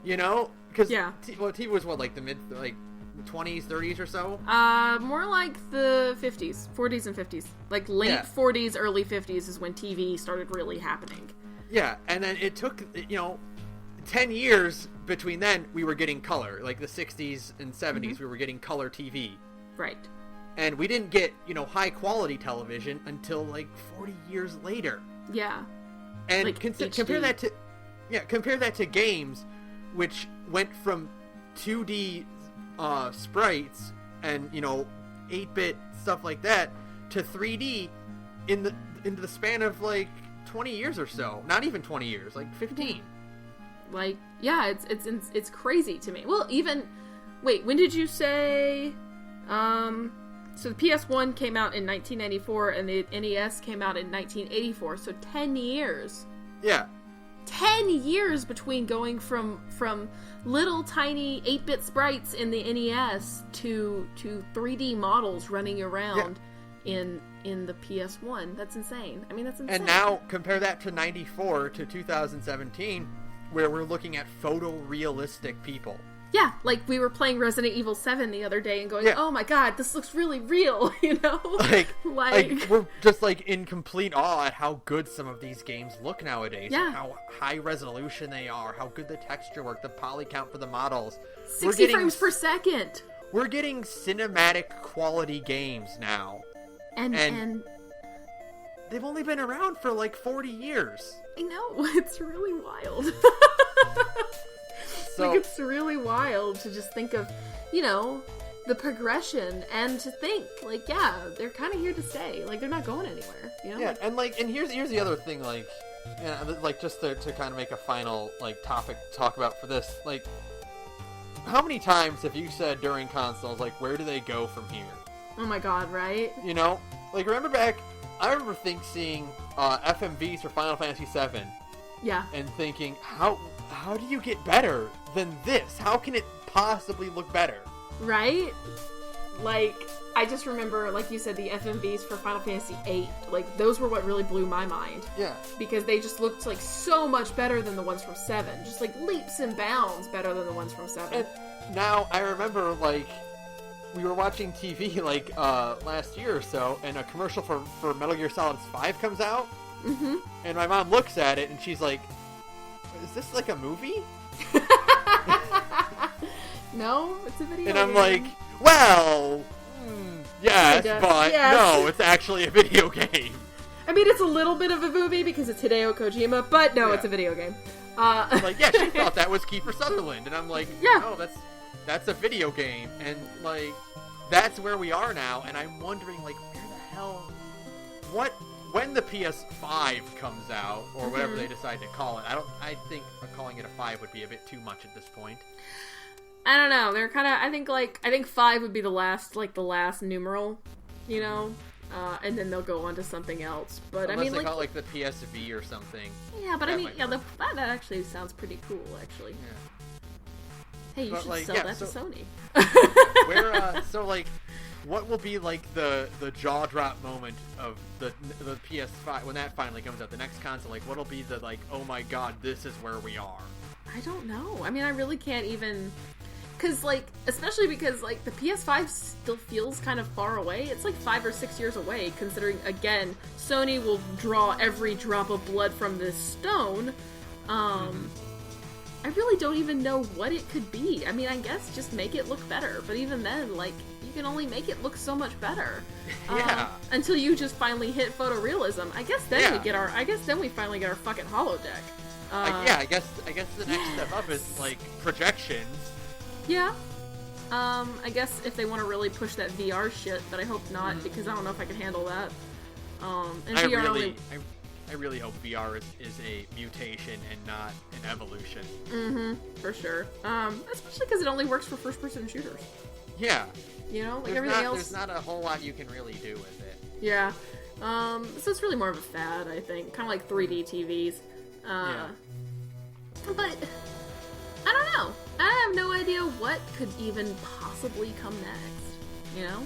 You know, because TV was what, like the mid 20s, 30s or so? More like the 50s, 40s and 50s. Like late 40s, early 50s is when TV started really happening. Yeah, and then it took 10 years between then we were getting color. Like the 60s and 70s we were getting color TV. Right. And we didn't get, high quality television until like 40 years later. Yeah. And like compare that to games, which went from 2D sprites and 8-bit stuff like that to 3D into the span of like 20 years or so. Not even 20 years, like 15. Like it's crazy to me. Well, when did you say? So the PS1 came out in 1994 and the NES came out in 1984. So 10 years. Yeah. 10 years between going from little tiny 8-bit sprites in the NES to 3D models running around in the PS1. That's insane. I mean, that's insane. And now compare that to 94 to 2017, where we're looking at photorealistic people. Yeah, like we were playing Resident Evil 7 the other day and going, oh my god, this looks really real, Like we're just like in complete awe at how good some of these games look nowadays. Yeah. And how high resolution they are, how good the texture work, the poly count for the models. 60 frames per second. We're getting cinematic quality games now. And they've only been around for like 40 years. I know, it's really wild. So, like, it's really wild to just think of, the progression and to think, like, they're kind of here to stay. Like, they're not going anywhere, Yeah, and here's the other thing, like, like just to kind of make a final, like, topic to talk about for this, like, how many times have you said during consoles, like, where do they go from here? Oh my god, right? Like, I remember seeing FMVs for Final Fantasy VII. Yeah. And thinking, how do you get better than this? How can it possibly look better? Right? Like, I just remember, like you said, the FMVs for Final Fantasy VIII. Like, those were what really blew my mind. Yeah. Because they just looked, like, so much better than the ones from 7. Just, like, leaps and bounds better than the ones from 7. And now, I remember, like, we were watching TV, like, last year or so, and a commercial for Metal Gear Solid 5 comes out. Mm-hmm. And my mom looks at it, and she's like, is this like a movie? No, it's a video game. And game. I'm like, well, yes, but no, it's actually a video game. I mean, it's a little bit of a movie because it's Hideo Kojima, but no, it's a video game. Like, yeah, she thought that was Kiefer Sutherland, and I'm like, no, that's a video game, and like, that's where we are now, and I'm wondering, like, where the hell, when the PS5 comes out, or whatever they decide to call it, I think calling it a 5 would be a bit too much at this point. I don't know. They're kind of, I think 5 would be the last numeral, and then they'll go on to something else. But Unless I mean, they call it like the PSV or something. Yeah, but that actually sounds pretty cool, actually. Yeah. Hey, you should sell that to Sony. So like, what will be like the jaw drop moment of the PS5 when that finally comes out, the next console? Like, what'll be the like, oh my god, this is where we are? I don't know. I mean, I really can't even, especially because the PS5 still feels kind of far away. It's like 5 or 6 years away, considering, again, Sony will draw every drop of blood from this stone. I really don't even know what it could be. I mean, I guess just make it look better. But even then, like, you can only make it look so much better. Yeah. Until you just finally hit photorealism. I guess then we finally get our fucking holodeck. I guess the next step up is, like, projections. Yeah. I guess if they want to really push that VR shit, but I hope not, because I don't know if I can handle that. And I really hope VR is a mutation and not an evolution. Mm-hmm, for sure. Especially because it only works for first-person shooters. Yeah. You know, like everything else. There's not a whole lot you can really do with it. Yeah. So it's really more of a fad, I think. Kind of like 3D TVs. Yeah. But, I don't know. I have no idea what could even possibly come next. You know?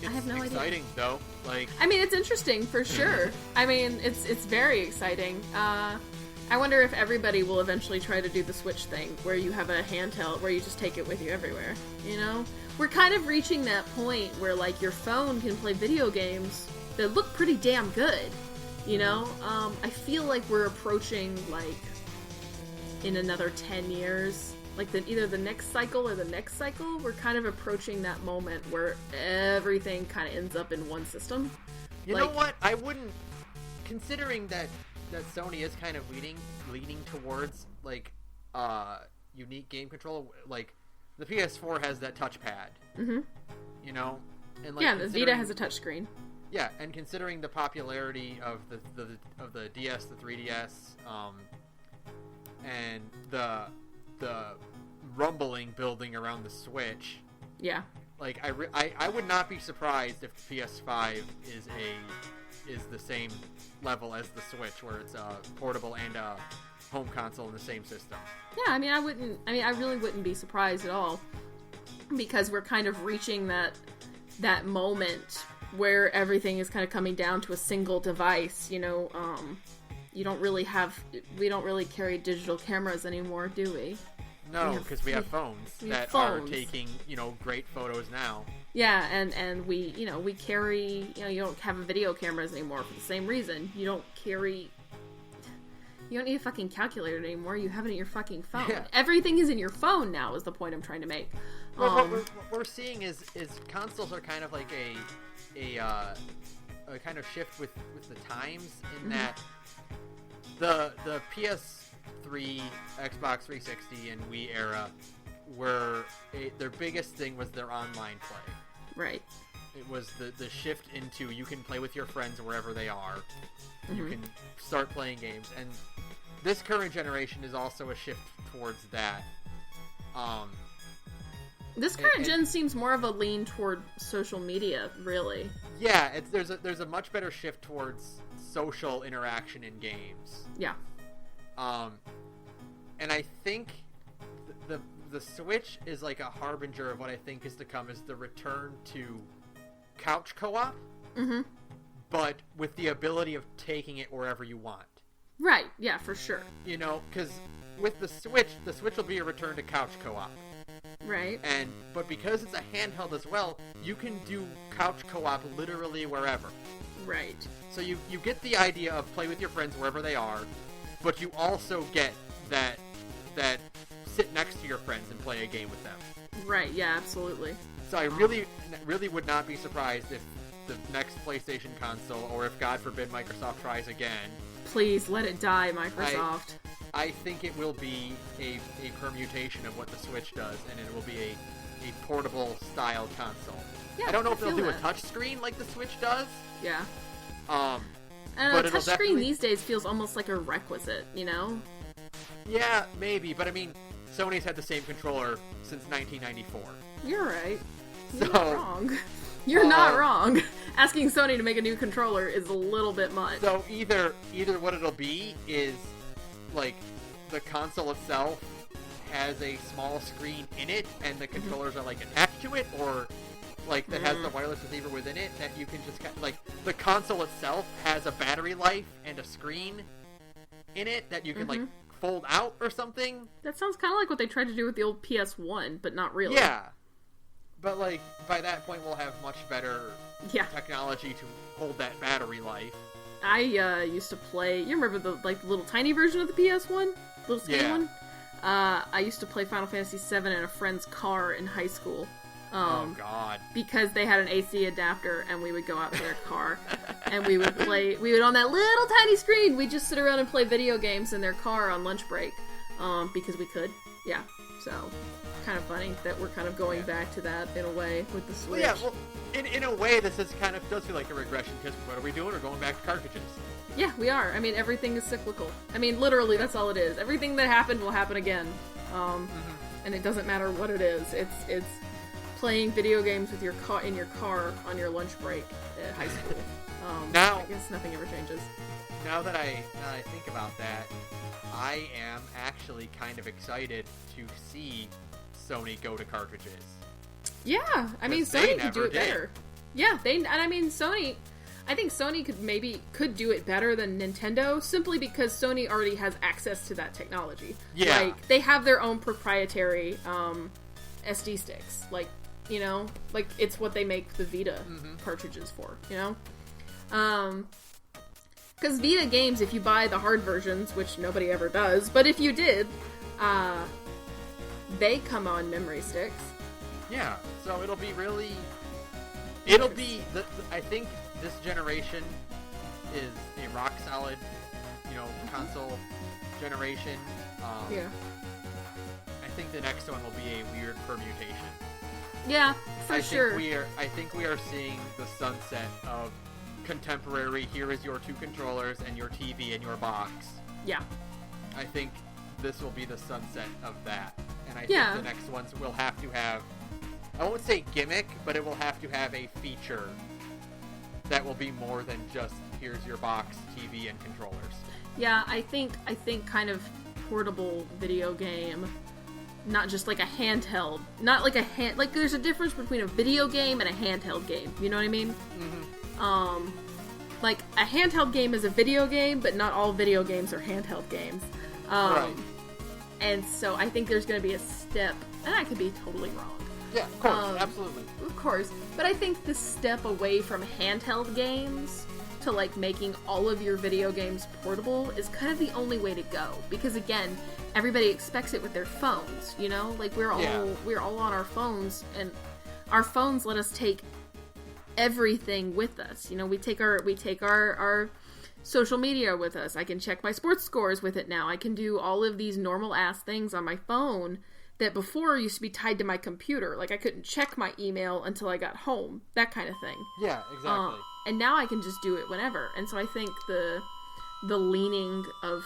I have no idea. It's exciting, though. Like, I mean, it's interesting, for sure. I mean, it's very exciting. I wonder if everybody will eventually try to do the Switch thing, where you have a handheld, where you just take it with you everywhere, you know? We're kind of reaching that point where, like, your phone can play video games that look pretty damn good, you know? I feel like we're approaching, like, in another 10 years, like, either the next cycle or the next cycle, we're kind of approaching that moment where everything kind of ends up in one system. You know what? I wouldn't, considering that Sony is kind of leaning towards, like, unique game control. Like, the PS4 has that touchpad. Mm-hmm. You know? And, like, yeah, the Vita has a touchscreen. Yeah, and considering the popularity of the DS, the 3DS, and the rumbling building around the Switch. Yeah. Like, I would not be surprised if the PS5 is the same level as the Switch, where it's a portable and a home console in the same system. Yeah, I really wouldn't be surprised at all, because we're kind of reaching that moment where everything is kind of coming down to a single device, you know. We don't really carry digital cameras anymore, do we? No, because we have phones that are taking, you know, great photos now. Yeah, and we carry, you know, you don't have video cameras anymore for the same reason. You don't need a fucking calculator anymore. You have it in your fucking phone. Yeah. Everything is in your phone now, is the point I'm trying to make. Well, what we're seeing is consoles are kind of like a kind of shift with the times, in that the PS3, Xbox 360, and Wii era their biggest thing was their online play. Right. It was the shift into, you can play with your friends wherever they are. You can start playing games, and this current generation is also a shift towards that. This current gen seems more of a lean toward social media, really. Yeah, there's a much better shift towards social interaction in games. Yeah. And I think the Switch is like a harbinger of what I think is to come, is the return to couch co-op, but with the ability of taking it wherever you want. Right, yeah, for sure. You know, because with the Switch will be a return to couch co-op. Right. But because it's a handheld as well, you can do couch co-op literally wherever. Right. So you get the idea of play with your friends wherever they are, but you also get that sit next to your friends and play a game with them. Right, yeah, absolutely. So I really would not be surprised if the next PlayStation console, or if, God forbid, Microsoft tries again. Please, let it die, Microsoft. I think it will be a permutation of what the Switch does, and it will be a portable style console. Yeah, I don't know if they'll do a touchscreen like the Switch does. Yeah. I don't know, a touchscreen these days feels almost like a requisite, you know? Yeah, maybe, but I mean, Sony's had the same controller since 1994. You're right. You're not wrong. You're not wrong. Asking Sony to make a new controller is a little bit much. So either what it'll be is, like, the console itself has a small screen in it, and the controllers are, like, attached to it, or, like, that has the wireless receiver within it, that you can just, like, the console itself has a battery life and a screen in it that you can, like, fold out or something. That sounds kind of like what they tried to do with the old PS1, but not really. Yeah. But, like, by that point, we'll have much better technology to hold that battery life. I used to play... You remember the little tiny version of the PS1? Little skinny one? I used to play Final Fantasy VII in a friend's car in high school. Oh, God. Because they had an AC adapter, and we would go out to their car, and we would on that little tiny screen, we'd just sit around and play video games in their car on lunch break, because we could. Yeah, so, kind of funny that we're kind of going back to that in a way with the Switch. Well, yeah, well, in a way, this is kind of, does feel like a regression, because what are we doing? We're going back to cartridges. Yeah, we are. I mean, everything is cyclical. I mean, literally, that's all it is. Everything that happened will happen again. And it doesn't matter what it is. It's playing video games with your in your car on your lunch break at high school. Now, I guess nothing ever changes. Now that I think about that, I am actually kind of excited to see Sony go to cartridges. Yeah, I mean, Sony could do it better. Yeah, Sony. I think Sony could do it better than Nintendo, simply because Sony already has access to that technology. Yeah. Like, they have their own proprietary SD sticks. Like, you know? Like, it's what they make the Vita cartridges for, you know? Because Vita games, if you buy the hard versions, which nobody ever does, but if you did, they come on memory sticks. Yeah, so it'll be really... I think this generation is a rock-solid, console generation. Yeah. I think the next one will be a weird permutation. Yeah, for sure. I think we are seeing the sunset of contemporary, here is your two controllers and your TV and your box. Yeah. I think this will be the sunset of that. And I think the next ones will have to have, I won't say gimmick, but it will have to have a feature that will be more than just, here's your box, TV, and controllers. Yeah, I think kind of portable video game, not just like a handheld, like there's a difference between a video game and a handheld game, you know what I mean? Mm-hmm. Like a handheld game is a video game, but not all video games are handheld games. Right. And so I think there's going to be a step, and I could be totally wrong. Yeah, of course, absolutely. Of course, but I think the step away from handheld games to like making all of your video games portable is kind of the only way to go, because again, everybody expects it with their phones, you know? Like we're all on our phones, and our phones let us take everything with us. You know, we take our social media with us. I can check my sports scores with it now. I can do all of these normal ass things on my phone that before used to be tied to my computer. Like I couldn't check my email until I got home. That kind of thing. Yeah, exactly. And now I can just do it whenever. And so I think the leaning of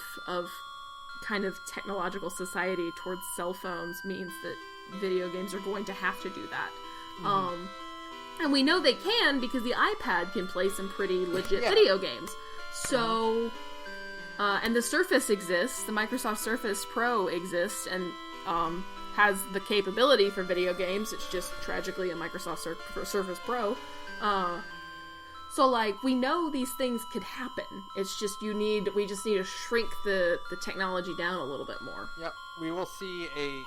kind of technological society towards cell phones means that video games are going to have to do that. Mm-hmm. And we know they can because the iPad can play some pretty legit video games. So, and the Surface exists, the Microsoft Surface Pro exists, and has the capability for video games. It's just tragically a Microsoft Surface Pro. So, like, we know these things could happen. It's just we just need to shrink the technology down a little bit more. Yep, we will see a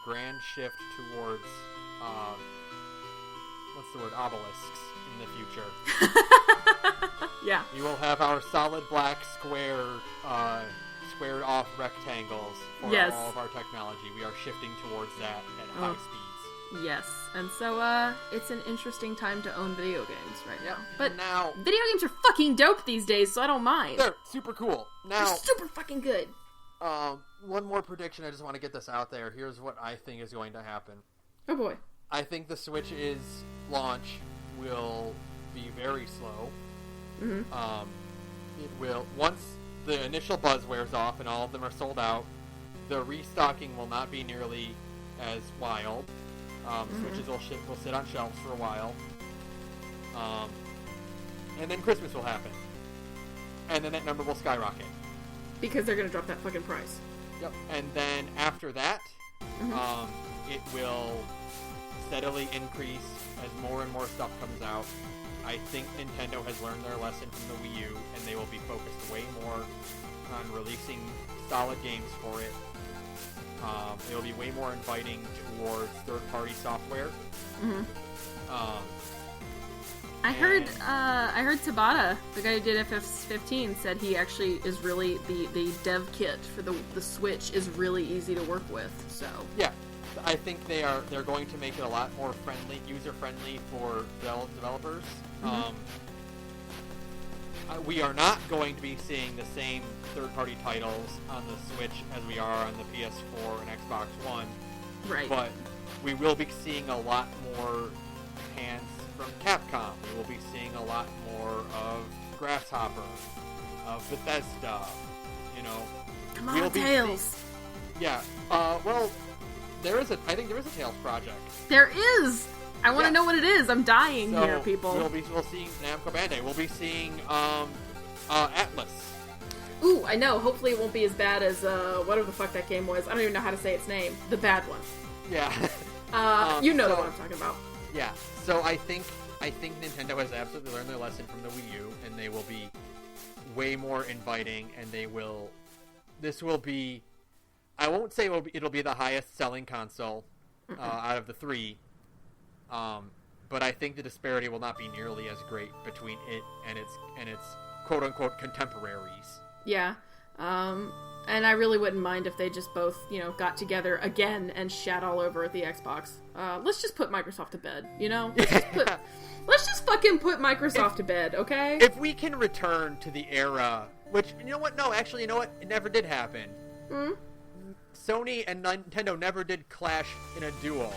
grand shift towards, what's the word, obelisks in the future. Yeah. We will have our solid black squared off rectangles for all of our technology. We are shifting towards that at high speeds. Yes, and so it's an interesting time to own video games right now. But now, video games are fucking dope these days, so I don't mind. They're super cool. Now, they're super fucking good. One more prediction. I just want to get this out there. Here's what I think is going to happen. Oh boy. I think the Switch's launch will be very slow. Mm-hmm. It will, once the initial buzz wears off and all of them are sold out, the restocking will not be nearly as wild. Switches will sit on shelves for a while. And then Christmas will happen. And then that number will skyrocket. Because they're going to drop that fucking price. Yep. And then after that, it will steadily increase as more and more stuff comes out. I think Nintendo has learned their lesson from the Wii U, and they will be focused way more on releasing solid games for it. They will be way more inviting towards third-party software. I heard Tabata, the guy who did FF15, said he actually is really the dev kit for the Switch is really easy to work with. So yeah, I think they're going to make it a lot more user friendly for developers. Mm-hmm. We are not going to be seeing the same third-party titles on the Switch as we are on the PS4 and Xbox One. Right. But we will be seeing a lot more hands from Capcom. We will be seeing a lot more of Grasshopper, of Bethesda. Come on, Tales. Yeah. Well, I think there is a Tales project. There is. I want to know what it is. I'm dying here, people. We'll see Namco Bandai. We'll be seeing Atlas. Ooh, I know. Hopefully it won't be as bad as whatever the fuck that game was. I don't even know how to say its name. The bad one. Yeah. You know the one I'm talking about. Yeah. So I think Nintendo has absolutely learned their lesson from the Wii U, and they will be way more inviting, and this will be, I won't say it'll be the highest selling console out of the three, but I think the disparity will not be nearly as great between it and its quote unquote contemporaries. Yeah. And I really wouldn't mind if they just both, got together again and shat all over the Xbox. Let's just put Microsoft to bed, Let's just fucking put Microsoft to bed, okay? If we can return to the era, which, it never did happen. Hmm? Sony and Nintendo never did clash in a duel.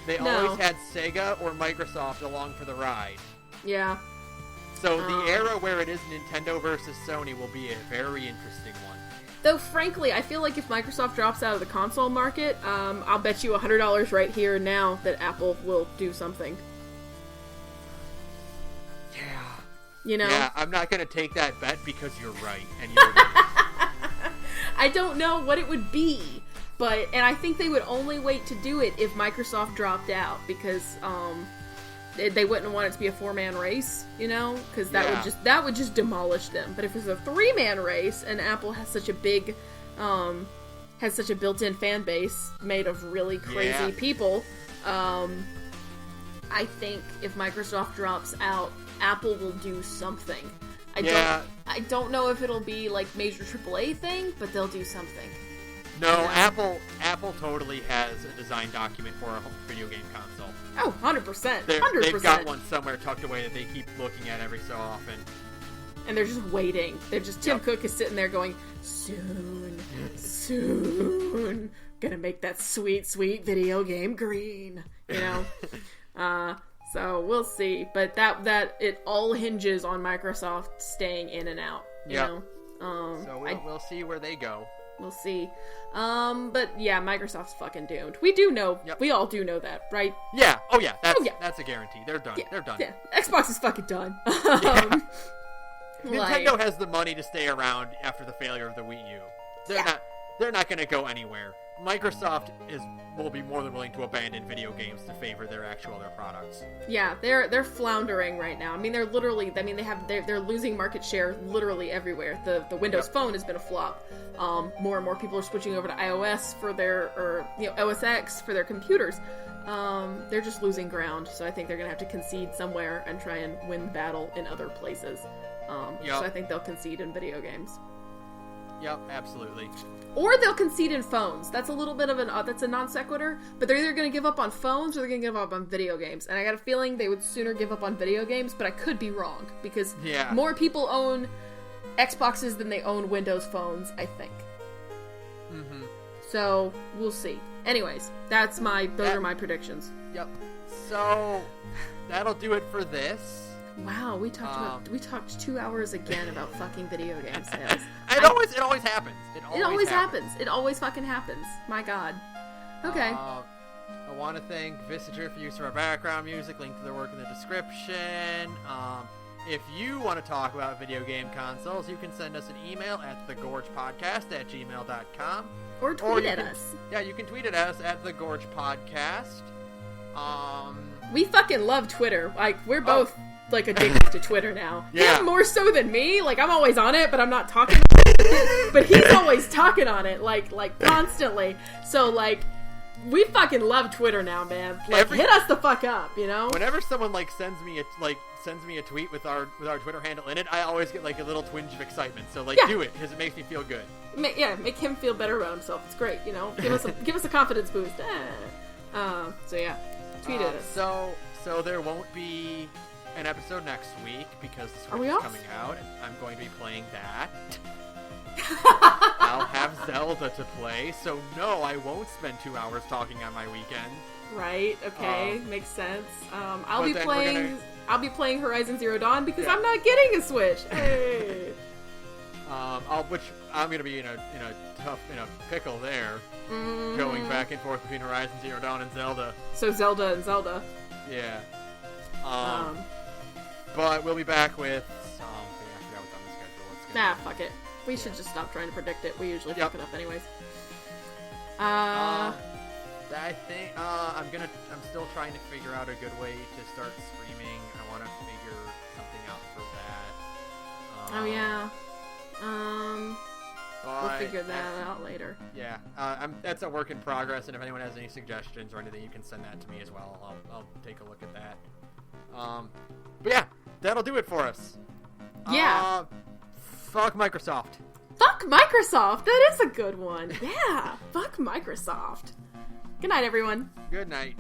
They always had Sega or Microsoft along for the ride. Yeah. So the era where it is Nintendo versus Sony will be a very interesting one. Though, frankly, I feel like if Microsoft drops out of the console market, I'll bet you $100 right here and now that Apple will do something. Yeah. Yeah, I'm not going to take that bet because you're right. And you're right. I don't know what it would be, and I think they would only wait to do it if Microsoft dropped out, because they wouldn't want it to be a 4-man race, because that would just demolish them. But if it's a 3-man race and Apple has such a big, has such a built-in fan base made of really crazy people, I think if Microsoft drops out, Apple will do something. I don't know if it'll be like major AAA thing, but they'll do something. No, Apple totally has a design document for a video game console. Oh, 100%. 100%. They've got one somewhere tucked away that they keep looking at every so often. And they're just waiting. Tim Cook is sitting there going, soon, gonna make that sweet, sweet video game green. So we'll see. But that it all hinges on Microsoft staying in and out. So we'll see where they go. We'll see. But yeah, Microsoft's fucking doomed. We do know. Yep. We all do know that, right? Yeah. Oh yeah. That's a guarantee. They're done. Yeah. They're done. Yeah. Xbox is fucking done. Nintendo has the money to stay around after the failure of the Wii U. They're not going to go anywhere. Microsoft will be more than willing to abandon video games to favor their products. Yeah, they're floundering right now. I mean, they're losing market share literally everywhere. The Windows Phone has been a flop. More and more people are switching over to iOS for OS X for their computers. They're just losing ground. So I think they're gonna have to concede somewhere and try and win the battle in other places. So I think they'll concede in video games. Yep, absolutely. Or they'll concede in phones. That's a little bit of that's a non sequitur, but they're either going to give up on phones or they're going to give up on video games. And I got a feeling they would sooner give up on video games, but I could be wrong, because more people own Xboxes than they own Windows phones, I think. Mm-hmm. So, we'll see. Anyways, those are my predictions. Yep. So, that'll do it for this. Wow, we talked 2 hours again about fucking video game sales. It always happens. It always happens. It always fucking happens. My God. Okay. I want to thank Visager for use of our background music. Link to their work in the description. If you want to talk about video game consoles, you can send us an email at thegorgepodcast@gmail.com. Or tweet at us. Yeah, you can tweet at us at thegorgepodcast. We fucking love Twitter. Like, we're both addicted to Twitter now. Yeah. Him more so than me. Like, I'm always on it, but I'm not talking but he's always talking on it, like constantly. So, we fucking love Twitter now, man. Hit us the fuck up, Whenever someone, sends me sends me a tweet with our Twitter handle in it, I always get like a little twinge of excitement. So like, do it because it makes me feel good. Make him feel better about himself. It's great, you know. Give us a confidence boost. So yeah, tweet at us. So there won't be an episode next week because the Switch is coming out, and I'm going to be playing that. I'll have Zelda to play, so no, I won't spend 2 hours talking on my weekend. Right. Okay. Makes sense. I'll be playing Horizon Zero Dawn because I'm not getting a Switch. Hey. Which I'm gonna be in a pickle there, going back and forth between Horizon Zero Dawn and Zelda. So Zelda and Zelda. Yeah. But we'll be back with something. I forgot what's on the schedule. Fuck it. We should just stop trying to predict it. We usually fuck it up anyways. I think I'm still trying to figure out a good way to start streaming. I want to figure something out for that. We'll figure that out later. Yeah, that's a work in progress, and if anyone has any suggestions or anything, you can send that to me as well. I'll take a look at that. But yeah, that'll do it for us. Yeah. Fuck Microsoft. Fuck Microsoft. That is a good one. Yeah. Fuck Microsoft. Good night, everyone. Good night.